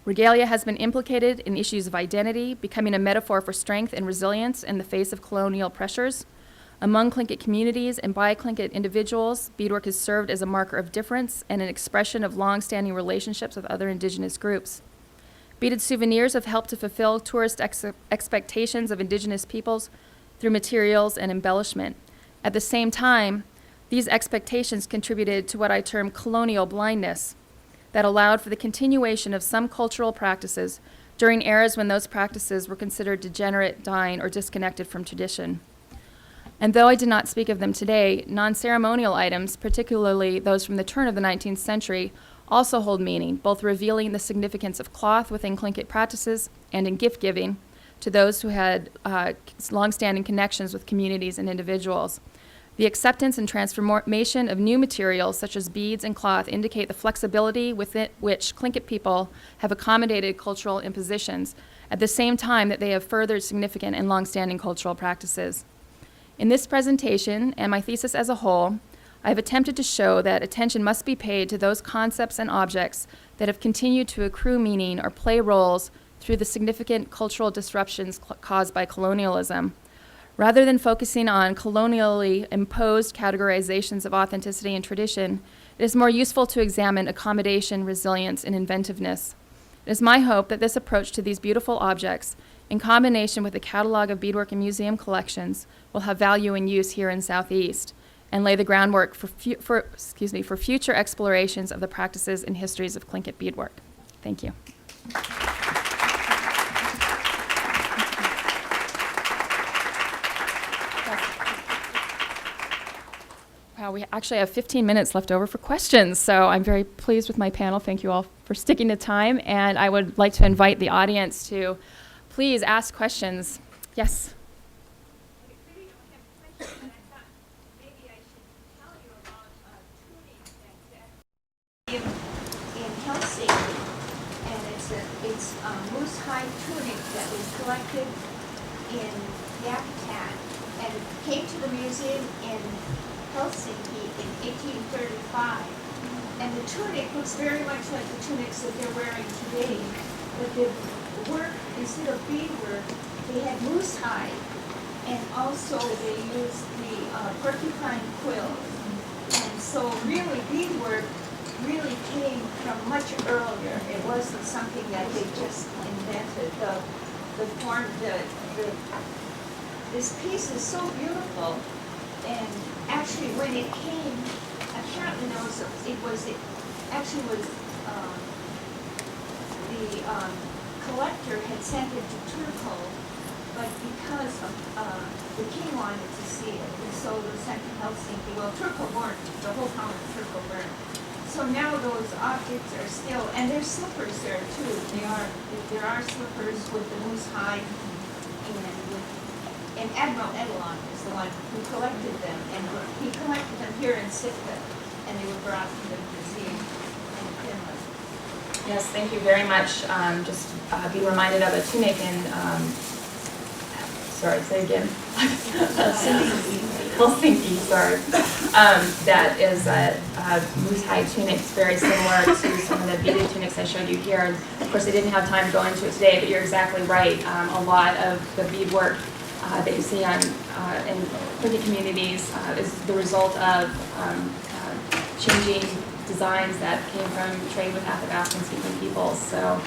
Regalia has been implicated in issues of identity, becoming a metaphor for strength and resilience in the face of colonial pressures. Among Tlingit communities and by Tlingit individuals, beadwork has served as a marker of difference and an expression of long-standing relationships with other indigenous groups. Beaded souvenirs have helped to fulfill tourist expectations of indigenous peoples through materials and embellishment. At the same time, these expectations contributed to what I term colonial blindness that allowed for the continuation of some cultural practices during eras when those practices were considered degenerate, dying, or disconnected from tradition. And though I did not speak of them today, non-ceremonial items, particularly those from the turn of the 19th century, also hold meaning, both revealing the significance of cloth within Tlingit practices and in gift giving to those who had long-standing connections with communities and individuals. The acceptance and transformation of new materials such as beads and cloth indicate the flexibility within which Tlingit people have accommodated cultural impositions at the same time that they have furthered significant and long-standing cultural practices. In this presentation, and my thesis as a whole, I have attempted to show that attention must be paid to those concepts and objects that have continued to accrue meaning or play roles through the significant cultural disruptions caused by colonialism. Rather than focusing on colonially imposed categorizations of authenticity and tradition, it is more useful to examine accommodation, resilience, and inventiveness. It is my hope that this approach to these beautiful objects, in combination with a catalog of beadwork and museum collections, will have value and use here in Southeast and lay the groundwork for future explorations of the practices and histories of Tlingit beadwork. Thank you. Wow, we actually have 15 minutes left over for questions, so I'm very pleased with my panel. Thank you all for sticking to time, and I would like to invite the audience to please ask questions. Yes? In Helsinki, and it's a moose hide tunic that was collected in Yakutat, and it came to the museum in Helsinki in 1835. And the tunic looks very much like the tunics that they're wearing today, but the work, instead of beadwork, they had moose hide, and also they used the porcupine quill. And so really beadwork really came from much earlier. It wasn't something that they just invented. The form, this piece is so beautiful, and actually when it came, apparently there was the collector had sent it to Turku, but because the king wanted to see it, and so it was sent to Helsinki. Well, Turku burned, the whole town of Turku burned. So now those objects are still, and there's slippers there too. There are slippers with the moose hide, and Admiral Edelon is the one who collected them, and he collected them here in Sitka, and they were brought to the museum in Finland. Yes, thank you very much. Just be reminded of a tunic in, sorry, say again. Helsinki, sorry. That is a moose hide tunic, very similar to some of the beaded tunics I showed you here. And of course, I didn't have time to go into it today, but you're exactly right. A lot of the beadwork that you see in Tlingit communities is the result of changing designs that came from trade with Athabascan-speaking peoples. So,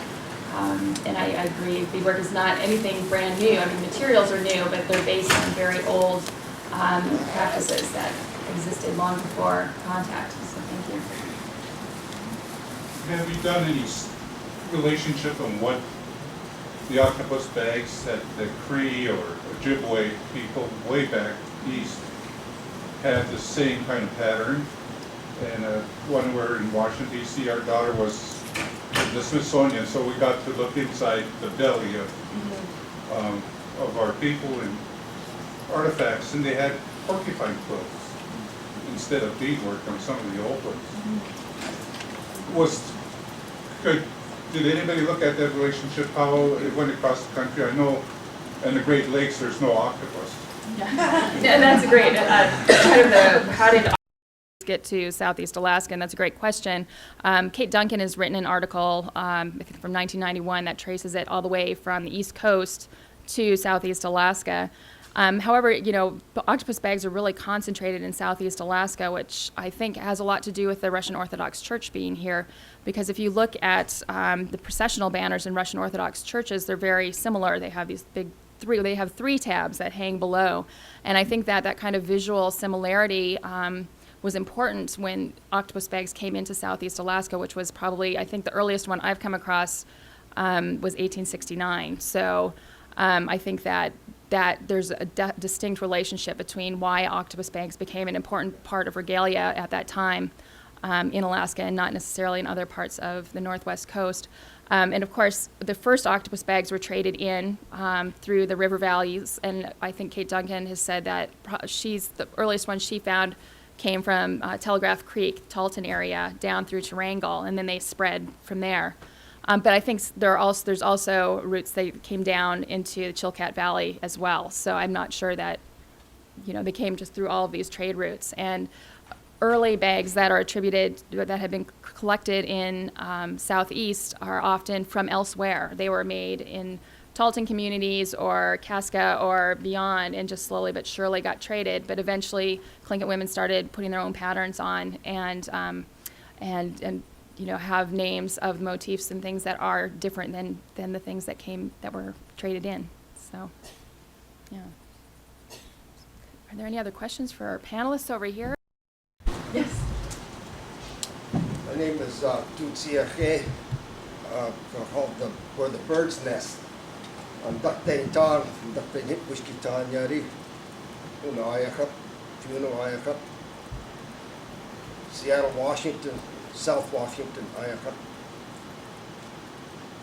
and I agree, beadwork is not anything brand new. I mean, materials are new, but they're based on very old practices that existed long before contact. So thank you. Have you done any relationship on what the octopus bags that the Cree or Ojibwe people way back east had the same kind of pattern? And when we were in Washington, D.C., our daughter was in the Smithsonian, so we got to look inside the belly of our people and artifacts, and they had porcupine quills instead of beadwork on some of the old ones. Did anybody look at that relationship, how it went across the country? I know in the Great Lakes there's no octopus. Yeah, that's great. How did get to Southeast Alaska? And that's a great question. Kate Duncan has written an article I think from 1991 that traces it all the way from the East Coast to Southeast Alaska. However, the octopus bags are really concentrated in Southeast Alaska, which I think has a lot to do with the Russian Orthodox Church being here. Because if you look at the processional banners in Russian Orthodox churches, they're very similar. They have these they have three tabs that hang below. And I think that kind of visual similarity was important when octopus bags came into Southeast Alaska, which was probably, I think the earliest one I've come across was 1869. So I think that there's a distinct relationship between why octopus bags became an important part of regalia at that time in Alaska and not necessarily in other parts of the Northwest coast. And of course, the first octopus bags were traded in through the river valleys, and I think Kate Duncan has said that the earliest one she found came from Telegraph Creek, Talton area, down through to Wrangell, and then they spread from there. But I think there's also routes that came down into the Chilkat Valley as well. So I'm not sure that, they came just through all of these trade routes. And early bags that are attributed, that have been collected in Southeast are often from elsewhere. They were made in Talton communities or Casca or beyond and just slowly but surely got traded. But eventually Tlingit women started putting their own patterns on and have names of motifs and things that are different than the things that were traded in. So, yeah. Are there any other questions for our panelists over here? Yes. My name is Naayaa.heen, where the birds nest. I'm Naayaa.heen, Seattle, Washington, South Washington,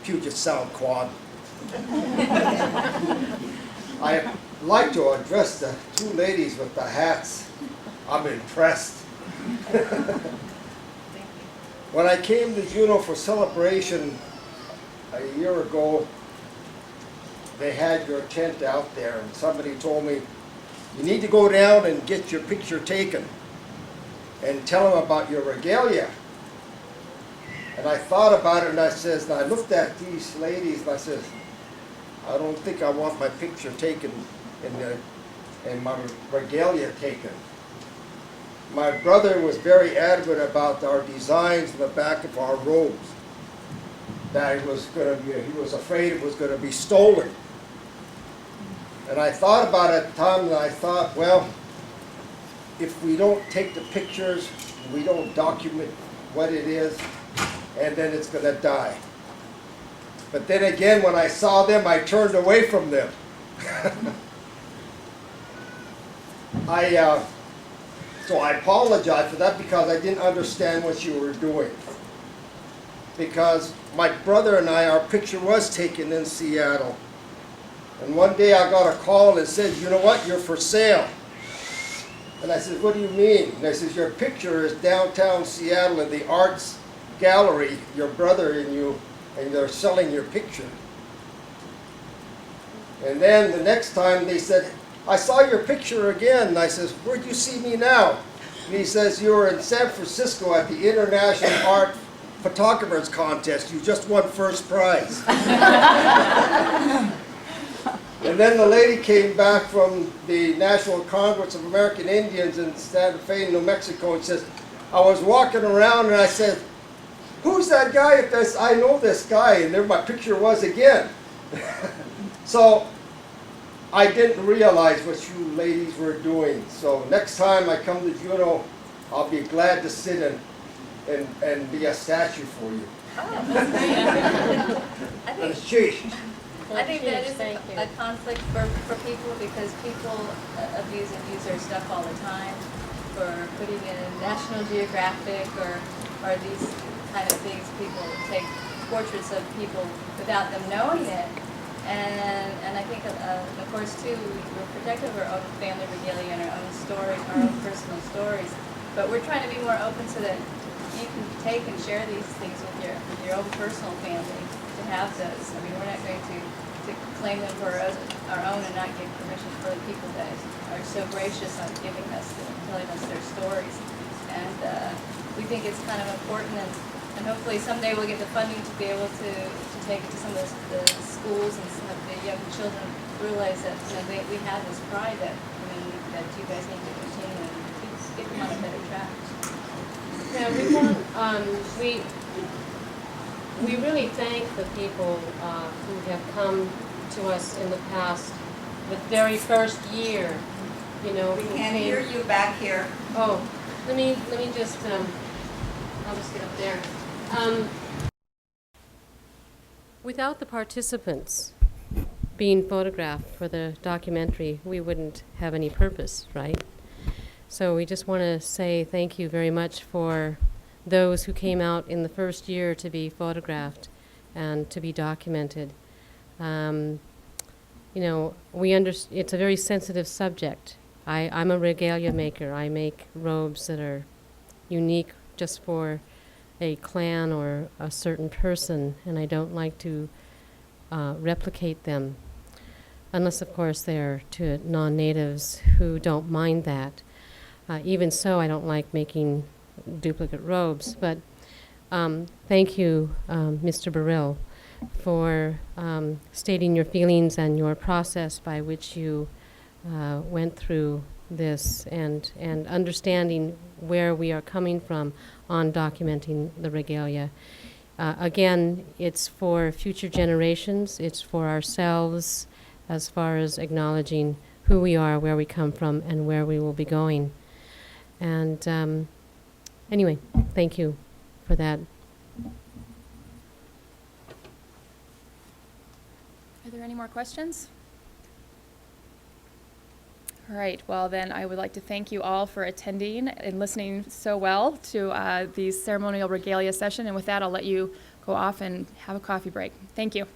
Puget Sound Quad. I'd like to address the two ladies with the hats. I'm impressed. When I came to Juneau for celebration a year ago, they had your tent out there, and somebody told me, you need to go down and get your picture taken and tell them about your regalia. And I thought about it, and I looked at these ladies, and I said, I don't think I want my picture taken and my regalia taken. My brother was very adamant about our designs in the back of our robes. That he was afraid it was going to be stolen. And I thought about it at the time, and I thought, well, if we don't take the pictures, we don't document what it is, and then it's going to die. But then again, when I saw them, I turned away from them. So I apologize for that because I didn't understand what you were doing. Because my brother and I, our picture was taken in Seattle. And one day I got a call and said, you know what, you're for sale. And I said, what do you mean? And I said, your picture is downtown Seattle in the Arts Gallery, your brother and you, and they're selling your picture. And then the next time they said, I saw your picture again. And I says, where'd you see me now? And he says, you were in San Francisco at the International Art Photographers Contest. You just won first prize. And then the lady came back from the National Congress of American Indians in Santa Fe, New Mexico, and says, I was walking around and I said, who's that guy? I know this guy. And there my picture was again. So I didn't realize what you ladies were doing. So next time I come to Juneau, I'll be glad to sit and be a statue for you. Oh, I I think that is a conflict for people because people abuse and use their stuff all the time for putting in National Geographic or these kind of things. People take portraits of people without them knowing it. And I think, of course, too, we're protective of our own family regalia and our own stories, our own personal stories. But we're trying to be more open so that you can take and share these things with your own personal family to have those. I mean, we're not going to claim them for our own and not give permission for the people that are so gracious on giving us, telling us their stories. and we think it's kind of important, and hopefully someday we'll get the funding to be able to take it to some of the schools and have the young children realize that we have this pride that that you guys need to continue and get them on a better track. Yeah, we really thank the people who have come to us in the past. The very first year, We can't hear you back here. Oh, let me just I'll just get up there. Without the participants being photographed for the documentary, we wouldn't have any purpose, right? So we just want to say thank you very much for those who came out in the first year to be photographed and to be documented. It's a very sensitive subject. I'm a regalia maker. I make robes that are unique just for a clan or a certain person, and I don't like to replicate them, unless, of course, they're to non-natives who don't mind that. Even so, I don't like making duplicate robes, but thank you, Mr. Burrill, for stating your feelings and your process by which you went through this and understanding where we are coming from on documenting the regalia. Again, it's for future generations, it's for ourselves as far as acknowledging who we are, where we come from, and where we will be going. And anyway, thank you for that. Are there any more questions? All right, well then I would like to thank you all for attending and listening so well to the ceremonial regalia session. And with that, I'll let you go off and have a coffee break. Thank you.